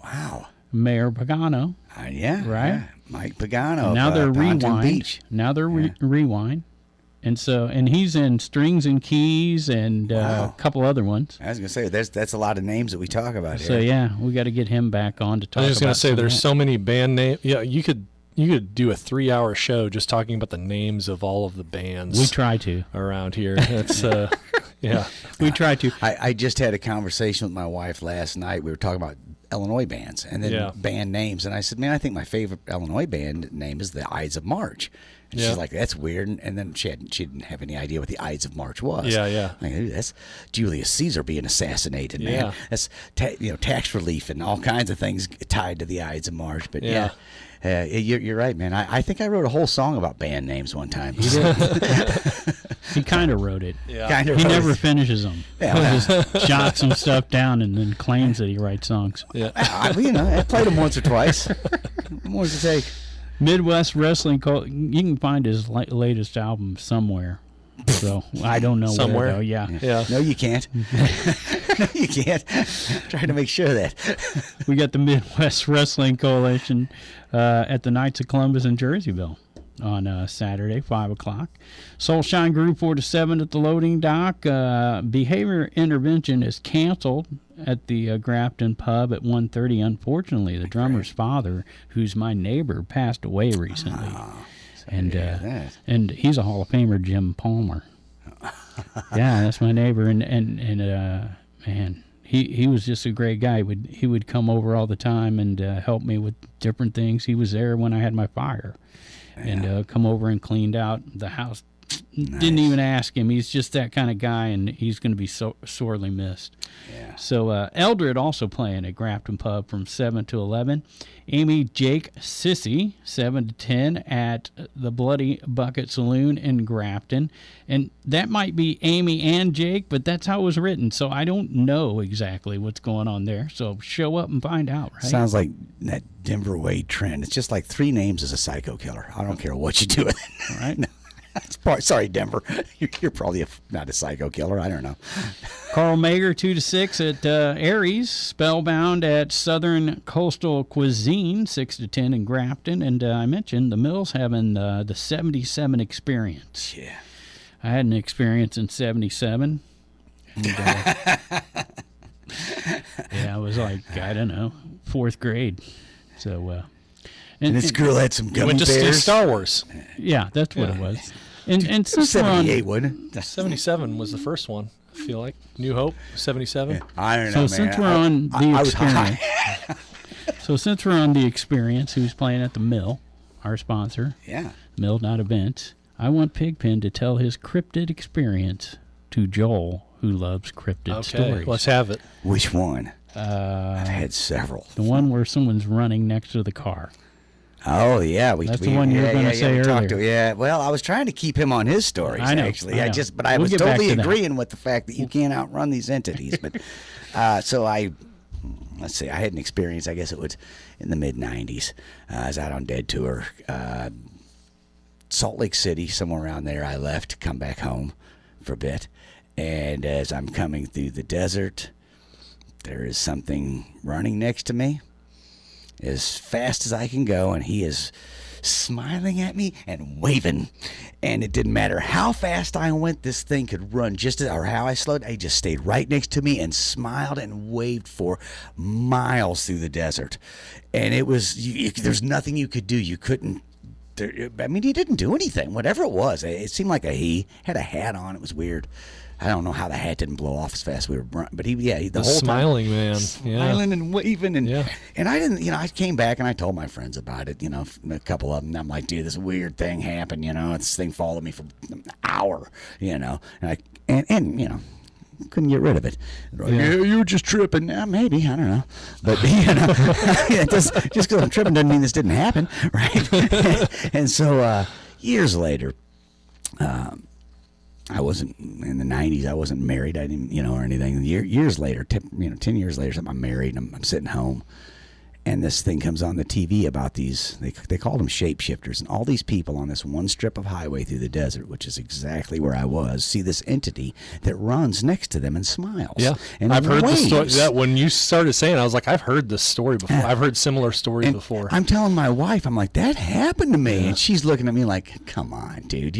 D: Wow.
B: Mayor Pagano.
D: Yeah.
B: Right.
D: Yeah. Mike Pagano.
B: Now
D: of,
B: they're
D: Pontoon
B: Rewind.
D: Beach.
B: Now they're Rewind. And he's in Strings and Keys and a couple other ones.
D: I was gonna say that's a lot of names that we talk about here.
B: So yeah, we got to get him back on to talk about.
C: I was just gonna say
B: some of
C: there's
B: that.
C: so many band names. Yeah, you could do a 3-hour show just talking about the names of all of the bands
B: We try to.
C: around here. That's yeah.
B: We try to.
D: I just had a conversation with my wife last night. We were talking about Illinois bands and then band names, and I said, "Man, I think my favorite Illinois band name is the Ides of March." And she's like, "That's weird," and then she didn't have any idea what the Ides of March was.
C: Yeah.
D: Like, "Ooh, that's Julius Caesar being assassinated, man.
C: Yeah.
D: That's tax relief and all kinds of things tied to the Ides of March." But you're right, man. I think I wrote a whole song about band names one time.
B: He kind of wrote it.
C: Yeah.
B: He never finishes them.
D: Yeah.
B: He just jots some stuff down and then claims that he writes songs.
C: Yeah.
D: I played them once or twice. More to take.
B: Midwest Wrestling. You can find his latest album somewhere. So I don't know
C: Somewhere.
B: where though. Yeah.
C: Yeah.
D: No, you can't. No, you can't. Trying to make sure of that.
B: We got the Midwest Wrestling Coalition at the Knights of Columbus in Jerseyville on Saturday, 5 o'clock. Soulshine Group 4 to 7 at the loading dock. Behavior intervention is canceled at the Grafton Pub at 1:30. Unfortunately, the drummer's father, who's my neighbor, passed away recently. And he's a Hall of Famer, Jim Palmer. Yeah, that's my neighbor, and man, he was just a great guy. He would come over all the time and help me with different things. He was there when I had my fire, and come over and cleaned out the house. Nice. Didn't even ask him. He's just that kind of guy, and he's going to be so sorely missed. Yeah. So Eldred also playing at Grafton Pub from 7 to 11. Amy, Jake, Sissy, 7 to 10 at the Bloody Bucket Saloon in Grafton. And that might be Amy and Jake, but that's how it was written. So I don't know exactly what's going on there. So show up and find out, right?
D: Sounds like that Denver Wade trend. It's just like 3 names as a psycho killer. I don't care what you do with it.
B: All right.
D: No. Sorry, Denver. You're probably not a psycho killer. I don't know.
B: Carl Mager, 2 to 6 at Aries. Spellbound at Southern Coastal Cuisine, 6 to 10 in Grafton. And I mentioned the Mills having the 77 experience.
D: Yeah.
B: I had an experience in 77. And, I was like, I don't know, 4th grade. So,
D: and this girl had some gummy
C: went to
D: bears.
C: Star Wars.
B: Yeah, that's what it was. And since
D: 78 wouldn't it?
C: 77 was the first one. I feel like New Hope 77.
D: Yeah, I don't know,
B: so
D: man.
B: since we're on the
D: I was
B: experience,
D: high.
B: so since we're on the experience, who's playing at the Mill, our sponsor, Mill Not Events, I want Pigpen to tell his cryptid experience to Joel, who loves cryptid stories.
C: Let's have it.
D: Which one? I've had several.
B: The one where someone's running next to the car.
D: Oh yeah,
B: that's the one you were going to say earlier.
D: Well, I was trying to keep him on his stories.
B: I know,
D: actually,
B: I know.
D: But I was totally agreeing with the fact that you can't outrun these entities. But so let's see, I had an experience. I guess it was in the mid '90s. I was out on Dead Tour, Salt Lake City, somewhere around there. I left to come back home for a bit, and as I'm coming through the desert, there is something running next to me as fast as I can go, and he is smiling at me and waving. And it didn't matter how fast I went, this thing could run or how I slowed. He just stayed right next to me and smiled and waved for miles through the desert. And it was, there's nothing you could do. You couldn't I mean, he didn't do anything. Whatever it was, it seemed like he had a hat on. It was weird. I don't know how the hat didn't blow off as fast as we were, but the whole
C: smiling
D: time,
C: man,
D: smiling and waving, and
C: Yeah.
D: and I didn't, I came back and I told my friends about it, a couple of them. I'm like, dude, this weird thing happened, this thing followed me for an hour, and couldn't get rid of it. Yeah, you were just tripping. Maybe, I don't know, but just because I'm tripping doesn't mean this didn't happen, right? And so years later. I wasn't in the 90s. I wasn't married. I didn't, or anything. Years later, 10 years later, I'm married and I'm sitting home. And this thing comes on the TV about these, they called them shapeshifters. And all these people on this one strip of highway through the desert, which is exactly where I was, see this entity that runs next to them and smiles.
C: Yeah.
D: And
C: I've heard the story.
D: waves.
C: That when you started saying it, I was like, I've heard this story before. I've heard similar stories before.
D: I'm telling my wife, I'm like, that happened to me. And she's looking at me like, come on, dude.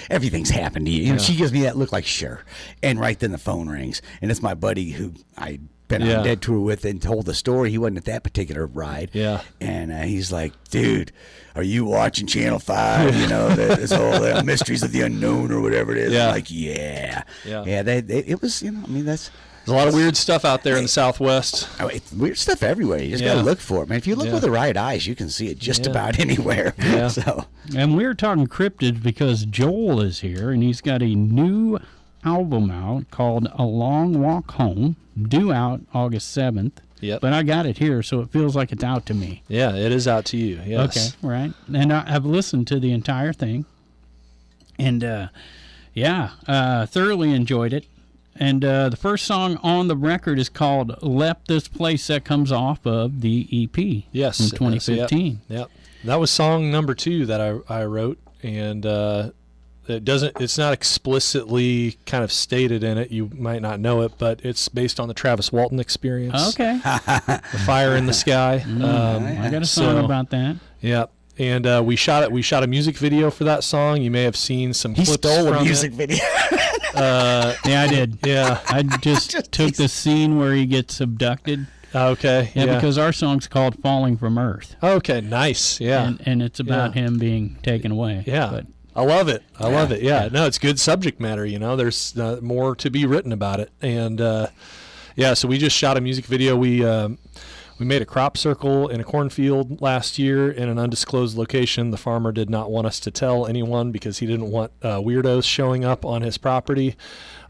D: Everything's happened to you. And she gives me that look like, sure. And right then the phone rings. And it's my buddy who I been on Dead Tour with and told the story. He wasn't at that particular ride.
C: Yeah.
D: And he's like, dude, are you watching Channel 5? This whole Mysteries of the Unknown or whatever it is.
C: Yeah.
D: I'm like, yeah. It was, that's.
C: There's a lot of weird stuff out there in the Southwest.
D: It's weird stuff everywhere. You just got to look for it, man. If you look with the right eyes, you can see it just about anywhere.
C: Yeah.
D: So.
B: And we're talking cryptids because Joel is here, and he's got a new album out called A Long Walk Home, due out August 7th.
C: Yep.
B: But I got it here, so it feels like it's out to me.
C: Yeah, it is out to you. Yes.
B: Okay, right. And I've listened to the entire thing, and thoroughly enjoyed it. And the first song on the record is called "Left This Place," that comes off of the EP.
C: Yes,
B: from 2015.
C: Yep. That was song number 2 that I wrote, and it's not explicitly kind of stated in it. You might not know it, but it's based on the Travis Walton experience.
B: Okay.
C: The Fire in the Sky.
B: I got a song about that.
C: Yeah. And we shot a music video for that song. You may have seen some clips
D: stole
C: from
D: a music
C: it.
D: video.
B: Yeah, I did.
C: Yeah.
B: I just took the scene where he gets abducted.
C: Okay.
B: Yeah, because our song's called "Falling from Earth."
C: Okay, nice. Yeah.
B: And it's about him being taken away.
C: Yeah.
B: But
C: I love it. I love it. Yeah. No, it's good subject matter. There's more to be written about it. And so we just shot a music video. We made a crop circle in a cornfield last year in an undisclosed location. The farmer did not want us to tell anyone because he didn't want weirdos showing up on his property.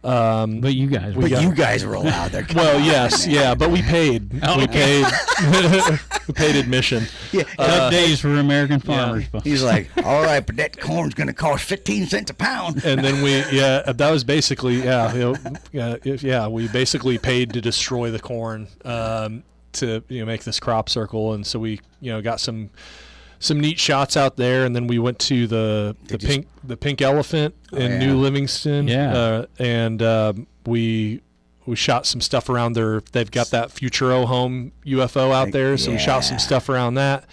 B: but you guys,
D: You guys were allowed there.
C: Well, yes, yeah, but we paid. We paid. We paid admission.
B: tough days for American farmers. But
D: He's like, all right, but that corn's going to cost 15 cents a pound.
C: And then that was basically, we basically paid to destroy the corn to make this crop circle, and so we got some neat shots out there, and then we went to the pink elephant in New Livingston, and we shot some stuff around there. They've got that Futuro home UFO out there, so we shot some stuff around that.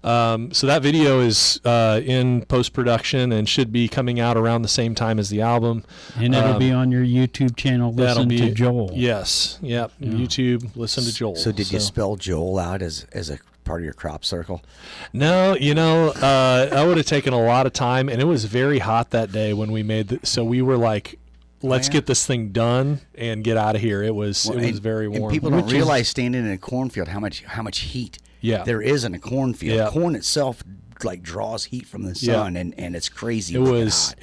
C: So that video is in post-production and should be coming out around the same time as the album.
B: And it'll be on your YouTube channel, Listen to Joel.
C: Yes. Yep. Yeah. YouTube, Listen to Joel.
D: So did you spell Joel out as a part of your crop circle?
C: No, that would have taken a lot of time, and it was very hot that day when we made so we were like, let's get this thing done and get out of here. It was very warm.
D: And people don't realize standing in a cornfield how much heat there is in a cornfield.
C: Yeah.
D: Corn itself draws heat from the sun, and it's crazy.
C: It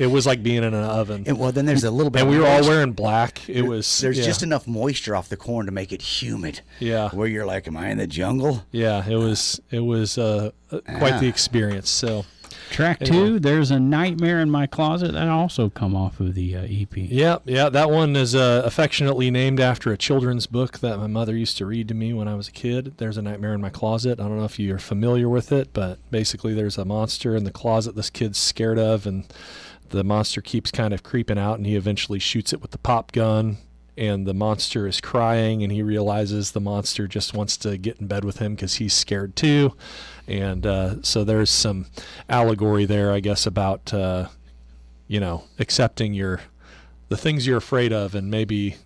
C: was like being in an oven.
D: And, well, then there's a little bit.
C: And
D: of
C: we were all
D: moisture.
C: wearing black. There's
D: just enough moisture off the corn to make it humid.
C: Yeah.
D: Where you're like, am I in the jungle?
C: Yeah. It was quite the experience. So.
B: Track 2, There's a Nightmare in My Closet, that also come off of the EP.
C: Yeah, that one is affectionately named after a children's book that my mother used to read to me when I was a kid. There's a Nightmare in My Closet. I don't know if you're familiar with it, but basically there's a monster in the closet this kid's scared of, and the monster keeps kind of creeping out, and he eventually shoots it with the pop gun, and the monster is crying, and he realizes the monster just wants to get in bed with him because he's scared too. And so there's some allegory there, I guess, about accepting the things you're afraid of, and maybe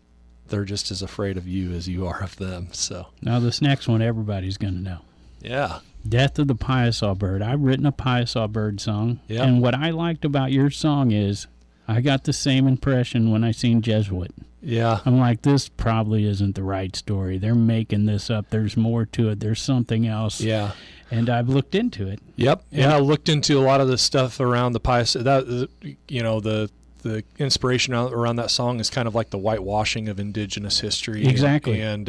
C: they're just as afraid of you as you are of them. So
B: now this next one, everybody's going to know.
C: Yeah.
B: Death of the Piasaw Bird. I've written a Piasaw Bird song.
C: Yeah.
B: And what I liked about your song is I got the same impression when I seen Jesuit.
C: Yeah.
B: I'm like, this probably isn't the right story. They're making this up. There's more to it. There's something else.
C: Yeah.
B: And I've looked into it.
C: Yep. Yeah, I looked into a lot of the stuff around the Piasaw. The inspiration around that song is kind of like the whitewashing of indigenous history.
B: Exactly.
C: And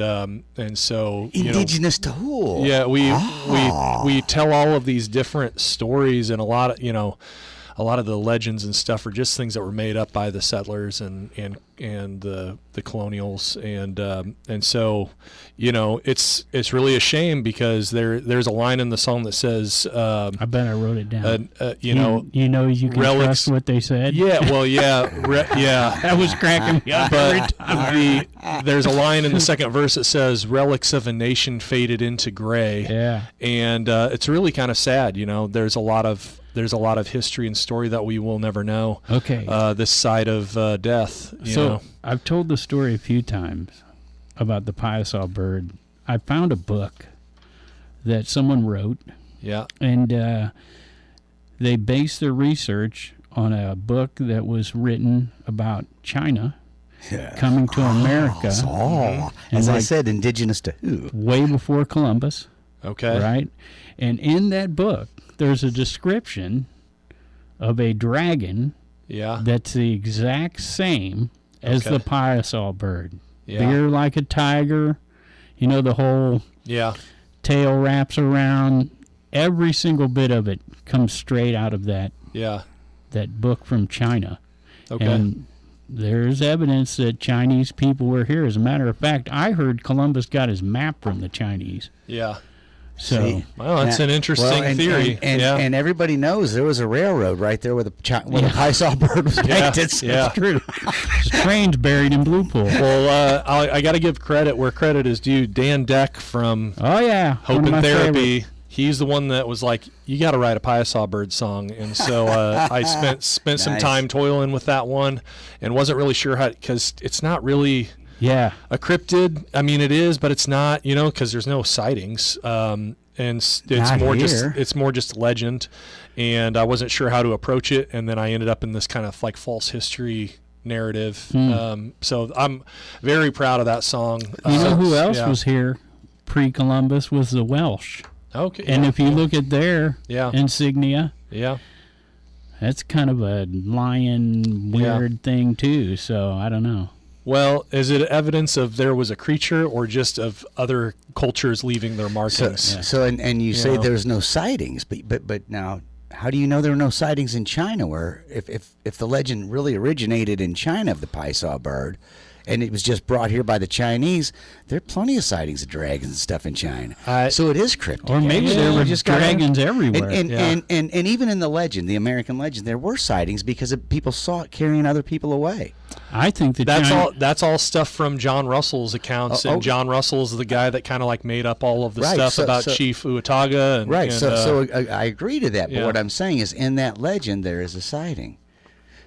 C: so
D: Indigenous to who?
C: Yeah, we tell all of these different stories, and a lot of the legends and stuff are just things that were made up by the settlers and the colonials, and so it's really a shame because there's a line in the song that says
B: I bet I wrote it down.
C: you can
B: relics, trust what they said.
C: Yeah, well, yeah, yeah.
B: That was cracking me up every time.
C: There's a line in the second verse that says relics of a nation faded into gray.
B: Yeah,
C: and it's really kind of sad. There's a lot of history and story that we will never know.
B: Okay.
C: This side of death.
B: So I've told the story a few times about the Piasaw bird. I found a book that someone wrote.
C: Yeah.
B: And they based their research on a book that was written about China coming to America.
D: As I said, indigenous to who?
B: Way before Columbus.
C: Okay.
B: Right? And in that book, there's a description of a dragon that's the exact same as the Piasaw bird.
C: Yeah.
B: Beard like a tiger, the whole tail wraps around. Every single bit of it comes straight out of that book from China.
C: Okay.
B: And there's evidence that Chinese people were here. As a matter of fact, I heard Columbus got his map from the Chinese.
C: Yeah.
B: So,
C: well, that's an interesting theory.
D: And everybody knows there was a railroad right there where the Piasaw bird was painted.
C: Yeah.
D: It's true.
B: There's trains buried in Blue Pool.
C: Well, I got to give credit where credit is due. Dan Deck from Hope and Therapy.
B: Favorite.
C: He's the one that was like, you got to write a Piasaw bird song. And so I spent some time toiling with that one and wasn't really sure how, because it's not really a cryptid. I mean, it is, but it's not, because there's no sightings. And it's more just legend. And I wasn't sure how to approach it. And then I ended up in this kind of like false history narrative. So I'm very proud of that song.
B: You know who else was here pre-Columbus was the Welsh.
C: Okay.
B: And if you look at their insignia, that's kind of a lion weird thing too. So I don't know.
C: Well, is it evidence of there was a creature or just of other cultures leaving their markings?
D: So you say there's no sightings, but now how do you know there were no sightings in China? Where if the legend really originated in China of the Piasaw bird, and it was just brought here by the Chinese, there are plenty of sightings of dragons and stuff in China. So it is cryptic.
B: Or maybe there were just dragons everywhere.
D: And even in the legend, the American legend, there were sightings because people saw it carrying other people away.
B: I think
C: that's all stuff from John Russell's accounts, and John Russell's the guy that kind of like made up all of the stuff about Chief Uataga.
D: So I agree to that. But what I'm saying is, in that legend, there is a sighting.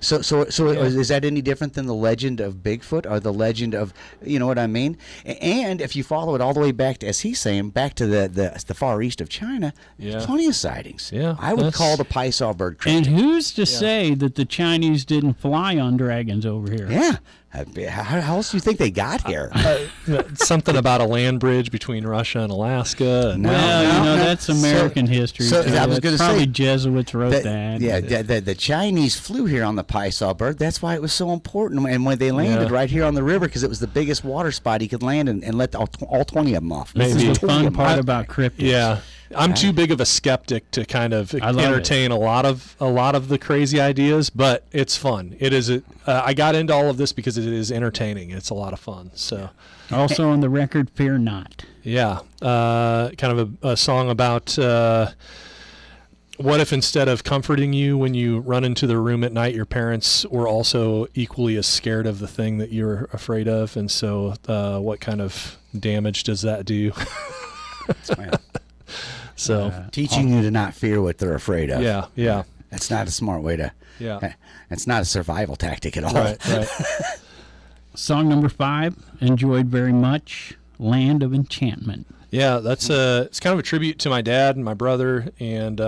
D: So is that any different than the legend of Bigfoot or the legend of, you know what I mean? And if you follow it all the way back to, as he's saying, back to the far east of China, plenty of sightings.
C: Yeah,
D: I would call the Piasaw bird cryptid.
B: And who's to say that the Chinese didn't fly on dragons over here?
D: Yeah. How else do you think they got here?
C: Something about a land bridge between Russia and Alaska.
B: That's American history.
D: So I was going to say,
B: probably Jesuits wrote that.
D: Yeah, the Chinese flew here on the Piasaw bird. That's why it was so important. And when they landed right here on the river, because it was the biggest water spot he could land and let all 20 of them off.
B: This is the fun part about cryptids.
C: Yeah. I'm too big of a skeptic to kind of entertain a lot of the crazy ideas, but it's fun. It is. I got into all of this because it is entertaining. It's a lot of fun. So,
B: also on the record, fear not.
C: Yeah, kind of a song about what if instead of comforting you when you run into the room at night, your parents were also equally as scared of the thing that you're afraid of, and so what kind of damage does that do? So
D: teaching you to not fear what they're afraid of.
C: Yeah.
D: That's not a smart way to.
C: Yeah.
D: That's not a survival tactic at all.
C: Right.
B: Song number 5, enjoyed very much. Land of Enchantment.
C: Yeah, that's it's kind of a tribute to my dad and my brother, and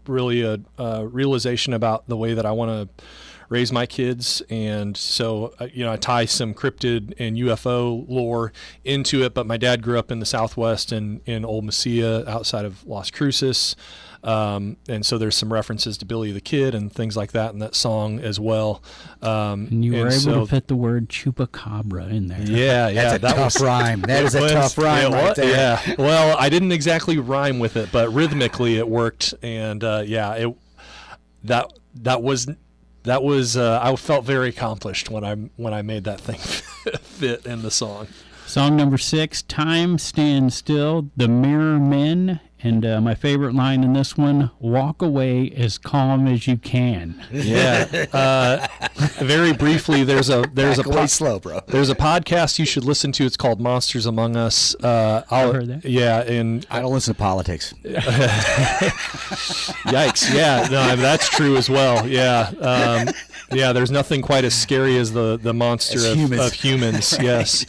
C: really a realization about the way that I want to raise my kids. And so I tie some cryptid and UFO lore into it. But my dad grew up in the Southwest in Old Mesilla outside of Las Cruces. And so there's some references to Billy the Kid and things like that in that song as well.
B: And you were able to fit the word chupacabra in there.
C: Yeah,
D: That's a tough rhyme. That is a tough rhyme right there.
C: Yeah. Well, I didn't exactly rhyme with it, but rhythmically it worked. And that was I felt very accomplished when I made that thing fit in the song.
B: Song number 6, Time Stands Still, The Mirror Men. And my favorite line in this one, walk away as calm as you can.
C: Yeah. Very briefly, there's a
D: slow, bro.
C: There's a podcast you should listen to. It's called Monsters Among Us.
B: I've heard that.
C: Yeah, and
D: I don't listen to politics.
C: Yikes. Yeah, no, that's true as well. Yeah. Yeah, there's nothing quite as scary as the monster of humans. Yes.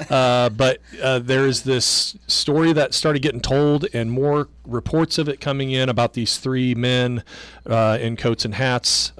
C: But there's this story that started getting told, and more reports of it coming in about these 3 men in coats and hats.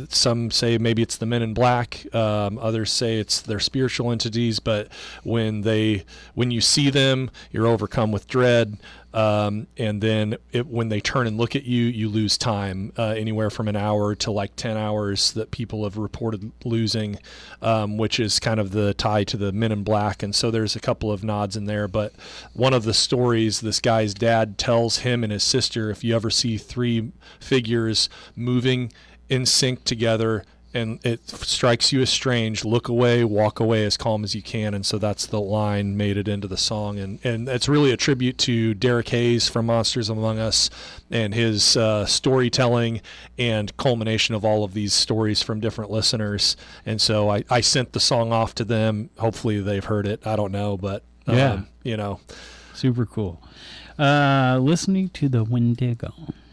C: Some say maybe it's the Men in Black. Others say it's their spiritual entities. But when you see them, you're overcome with dread. And then when they turn and look at you, you lose time, anywhere from an hour to like 10 hours that people have reported losing, which is kind of the tie to the Men in Black. And so there's a couple of nods in there. But one of the stories, this guy's dad tells him and his sister, if you ever see 3 figures moving in sync together, and it strikes you as strange, look away, walk away as calm as you can. And so that's the line, made it into the song. And it's really a tribute to Derek Hayes from Monsters Among Us and his storytelling and culmination of all of these stories from different listeners. And so I sent the song off to them. Hopefully they've heard it. I don't know, but,
B: Super cool. Listening to the Wendigo.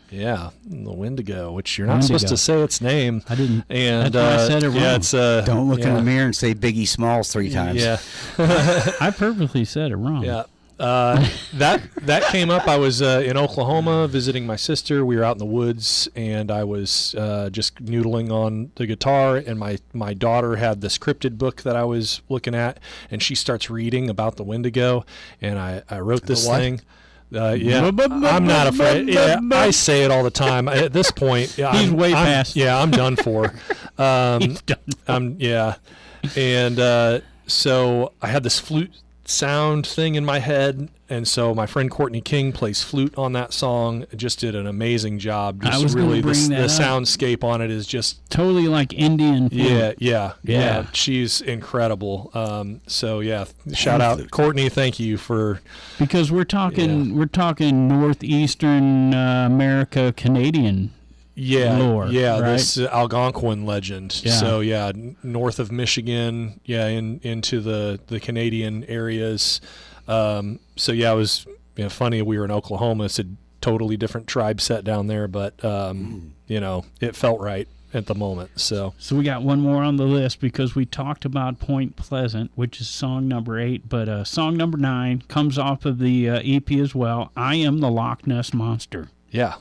C: Yeah, the Wendigo, which you're not supposed to say its name.
B: I didn't.
C: And
B: that's why I said it wrong.
C: Yeah, it's
D: don't look in the mirror and say Biggie Smalls 3 times.
C: Yeah,
B: I purposely said it wrong.
C: Yeah. That came up. I was in Oklahoma visiting my sister. We were out in the woods, and I was just noodling on the guitar, and my daughter had this cryptid book that I was looking at, and she starts reading about the Wendigo, and I wrote this thing. Yeah, I'm not afraid. Yeah, I say it all the time. At this point,
B: he's way past.
C: Yeah, I'm done for.
B: He's done.
C: Yeah, and so I had this flute sound thing in my head, and so my friend Courtney King plays flute on that song. Just did an amazing job. Just
B: I was
C: really
B: bring
C: the
B: that
C: soundscape on it is just
B: totally like Indian flute.
C: Yeah. She's incredible. So yeah, shout out Courtney. Thank you for
B: because we're talking northeastern America Canadian. Lore, right?
C: This Algonquin legend.
B: Yeah.
C: So north of Michigan, into the Canadian areas. So it was funny. We were in Oklahoma. It's a totally different tribe set down there, but it felt right at the moment. So
B: we got one more on the list because we talked about Point Pleasant, which is song number 8, but song number 9 comes off of the EP as well. I Am the Loch Ness Monster.
C: Yeah.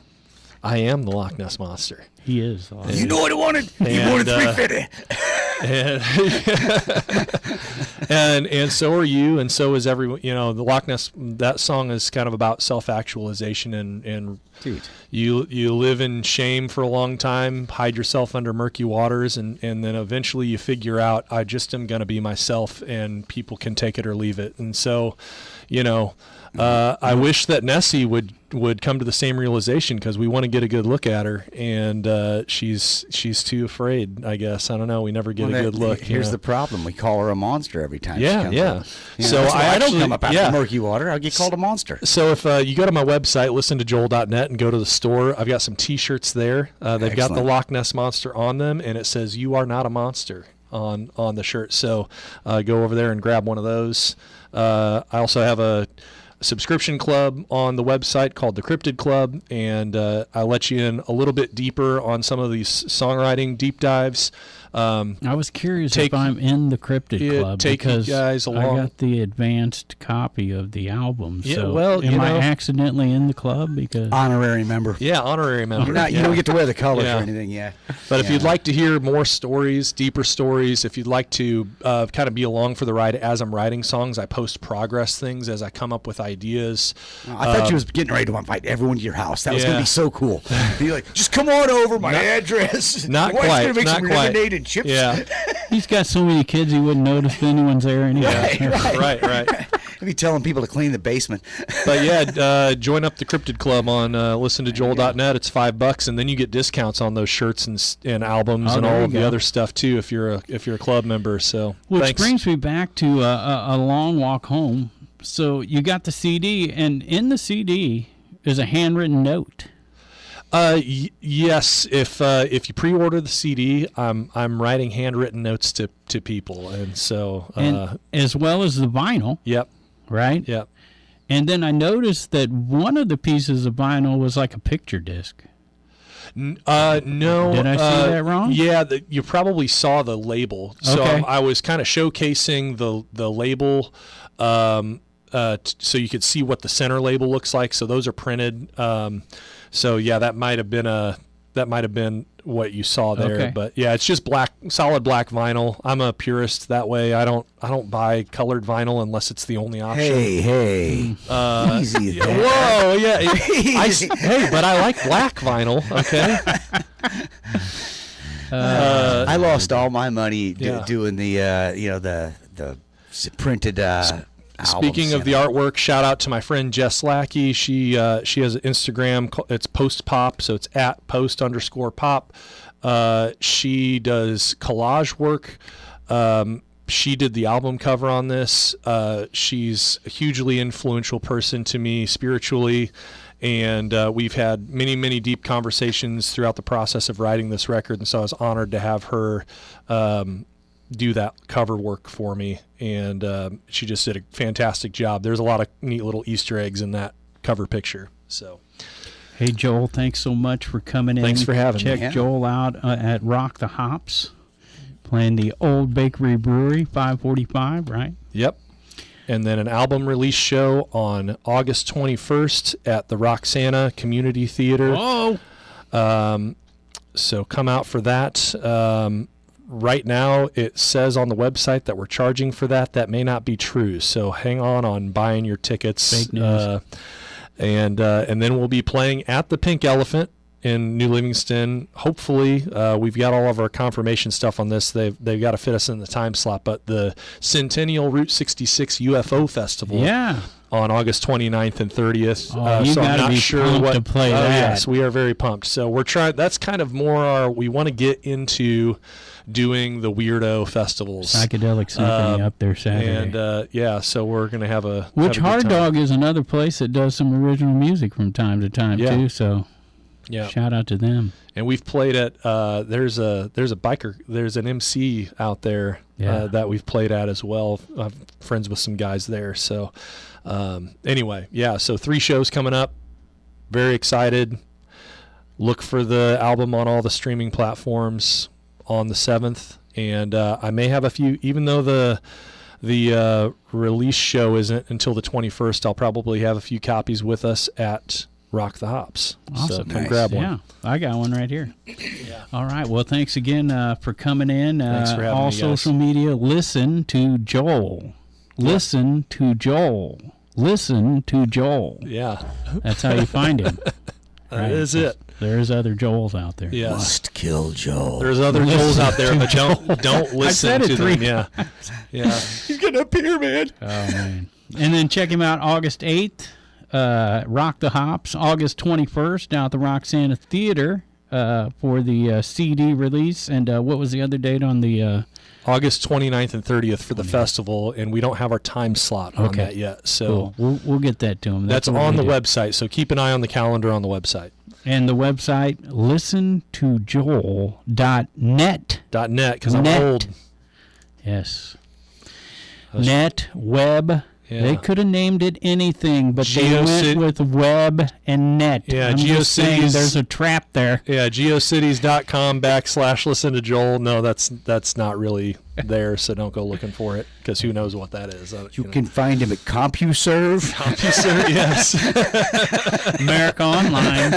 C: I am the Loch Ness Monster.
B: He is.
D: You know what I wanted? You wanted 350.
C: And so are you, and so is everyone. The Loch Ness, that song is kind of about self-actualization, and
D: dude,
C: you live in shame for a long time, hide yourself under murky waters, and then eventually you figure out, I just am going to be myself, and people can take it or leave it. And so, I wish that Nessie would come to the same realization, because we want to get a good look at her, and she's too afraid, I guess. I don't know. We never get a good look.
D: Here's the problem: we call her a monster every time.
C: Yeah,
D: she comes up.
C: So
D: I don't come up out of murky water. I get called a monster.
C: So if you go to my website, listentojoel.net, and go to the store, I've got some T-shirts there. They've got the Loch Ness Monster on them, and it says "You are not a monster" on the shirt. So go over there and grab one of those. I also have a subscription club on the website called the CRYPTID Club, and I let you in a little bit deeper on some of these songwriting deep dives.
B: I was curious if I'm in the CRYPTID Club
C: take
B: because
C: you guys along.
B: I got the advanced copy of the album.
C: Yeah,
B: so
C: well,
B: am I accidentally in the club? Because
D: Honorary member.
C: Yeah, honorary member.
D: You're not, you don't get to wear the colors or anything,
C: But if you'd like to hear more stories, deeper stories, if you'd like to kind of be along for the ride as I'm writing songs, I post progress things as I come up with ideas.
D: I thought you was getting ready to invite everyone to your house. That was going to
C: Yeah.
D: be so cool. You're like, just come on over, my address.
C: Not
D: Your wife's
C: quite,
D: gonna make
C: not
D: some
C: quite.
D: lemonade and chips.
C: Yeah,
B: he's got so many kids he wouldn't notice if anyone's there anyway.
C: right.
D: I'll be telling people to clean the basement.
C: But yeah, join up the CRYPTID Club on listentojoel.net. It's $5, and then you get discounts on those shirts and albums and
B: there
C: all
B: you
C: of the
B: go.
C: other stuff too. If you're a club member, so
B: Which
C: thanks.
B: brings me back to a long walk home. So you got the CD, and in the CD is a handwritten note.
C: Yes, if you pre-order the CD, I'm writing handwritten notes to people, and so
B: And as well as the vinyl,
C: yep,
B: right?
C: yep.
B: And then I noticed that one of the pieces of vinyl was like a picture disc.
C: No.
B: Did I see that wrong?
C: Yeah, you probably saw the label. So
B: Okay.
C: I was kind of showcasing the label, so you could see what the center label looks like. So those are printed. So yeah, that might have been what you saw there.
B: Okay.
C: But yeah, it's just solid black vinyl. I'm a purist that way. I don't buy colored vinyl unless it's the only option.
D: Hey, easy there.
C: Whoa, yeah.
D: Easy.
C: Hey, but I like black vinyl. Okay.
D: I lost all my money
C: Yeah.
D: doing the the printed albums.
C: Speaking of the artwork, shout out to my friend Jess Lackey. She has an Instagram. It's Post Pop, so it's at post_pop. She does collage work. She did the album cover on this. She's a hugely influential person to me spiritually, and we've had many, many deep conversations throughout the process of writing this record, and so I was honored to have her do that cover work for me, and she just did a fantastic job. There's a lot of neat little Easter eggs in that cover picture. So,
B: Hey, Joel, thanks so much for coming in.
C: Thanks for having me.
B: Check
D: Yeah.
B: Joel out at Rock the Hops, playing the Old Bakery Brewery, 545, right?
C: yep. And then an album release show on August 21st at the Roxana Community Theater.
B: Oh!
C: So come out for that. Right now, it says on the website that we're charging for that. That may not be true. So hang on buying your tickets.
B: Fake news.
C: And then we'll be playing at the Pink Elephant in New Livingston. Hopefully, we've got all of our confirmation stuff on this. They've got to fit us in the time slot. But the Centennial Route 66 UFO Festival.
B: Yeah.
C: On August 29th and 30th.
B: Oh, you
C: so I'm
B: gotta
C: not
B: be
C: sure
B: pumped
C: what
B: to play
C: oh,
B: that.
C: Yes, we are very pumped. So we're trying. That's kind of more we want to get into doing the weirdo festivals.
B: Psychedelic Symphony up there Saturday.
C: And so we're gonna have a
B: Which
C: have a good
B: Hard
C: time.
B: Dog is another place that does some original music from time to time,
C: Yeah.
B: too. So
C: Yeah,
B: shout out to them.
C: and we've played at there's an MC out there
B: Yeah.
C: that we've played at as well. I'm friends with some guys there. So anyway, yeah. So 3 shows coming up. Very excited. Look for the album on all the streaming platforms on the 7th, and I may have a few. Even though the release show isn't until the 21st, I'll probably have a few copies with us at Rock the Hops. So
B: Awesome.
C: come
D: Nice.
C: grab one.
B: Yeah, I got one right here. All right. Well, thanks again for coming in.
C: Thanks for having
B: all
C: me, guys.
B: social media, listen to Joel. Listen to Joel. Listen to Joel.
C: Yeah,
B: That's how you find him.
C: that is it.
B: There's other Joels out there.
C: Yes.
D: Must kill Joel.
C: There's other Joels out there, but don't listen
B: said it
C: to
B: 3
C: them. Yeah, yeah.
D: He's getting up here, man.
B: Oh, man. And then check him out August 8th, Rock the Hops. August 21st, down at the Roxana Theater for the CD release. And what was the other date on the...
C: August 29th and 30th for the festival, and we don't have our time slot on that yet. So
B: Cool. We'll get that to him.
C: that's
B: what
C: on
B: we
C: the
B: do.
C: website. So keep an eye on the calendar on the website.
B: And the website, listentojoel.net.
C: .net, because I'm
B: Net.
C: old.
B: Yes. Net, web,
C: Yeah.
B: They could have named it anything, but they
C: GeoCit-
B: went with web and net.
C: Yeah,
B: I'm just saying
C: GeoCities-
B: there's a trap there.
C: Yeah, geocities.com/listen to Joel. No, that's not really there, so don't go looking for it, because who knows what that is.
D: You can find him at CompuServe.
C: CompuServe, yes.
B: America Online.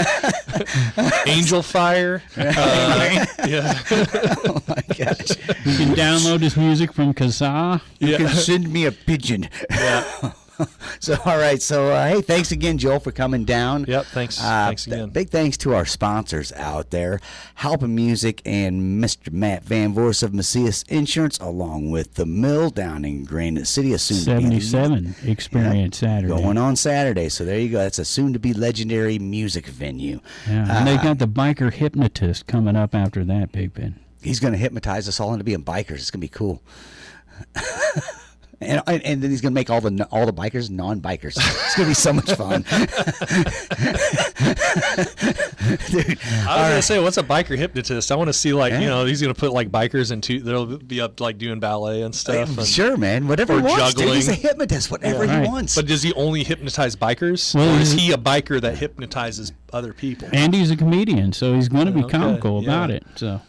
C: Angel Fire. Yeah.
D: Oh my gosh!
B: You can download his music from Kazaa.
D: You can send me a pigeon.
C: Yeah.
D: So, all right. So, hey, thanks again, Joel, for coming down.
C: Yep. Thanks. Thanks again.
D: Big thanks to our sponsors out there, Helping Music and Mr. Matt Van Voors of Macias Insurance, along with the Mill down in Granite City, a soon-to-be
B: 77 Experience Saturday.
D: going on Saturday. So there you go. That's a soon-to-be legendary music venue.
B: Yeah, and they got the biker hypnotist coming up after that, Big Ben.
D: He's going to hypnotize us all into being bikers. It's going to be cool. And then he's gonna make all the bikers non-bikers. It's gonna be so much fun, dude.
C: I was gonna say, what's a biker hypnotist? I want to see, like, he's gonna put like bikers into, they'll be up like doing ballet and stuff. And,
D: sure, man. Whatever
C: or
D: he wants.
C: juggling.
D: Dude, he's a hypnotist. Whatever he wants.
C: But does he only hypnotise bikers,
B: Well,
C: or is he a biker that hypnotizes other people?
B: And he's a comedian, so he's going to be
C: Okay,
B: comical about
C: yeah.
B: it. So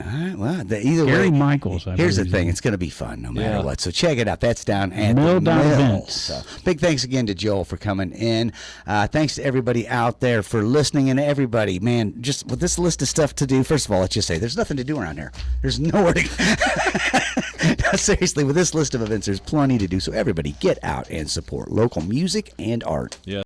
D: All right, well, either
B: Gary
D: way,
B: Michaels, I
D: here's the
B: believe
D: thing.
B: is-
D: It's going to be fun no matter
C: Yeah.
D: what. So check it out. That's down at
B: Mill
D: the
B: down
D: Mill.
B: Vince.
D: So big thanks again to Joel for coming in. Thanks to everybody out there for listening, and everybody, man, just with this list of stuff to do, first of all, let's just say there's nothing to do around here. There's nowhere to No, seriously, with this list of events, there's plenty to do. So everybody get out and support local music and art.
C: Yeah.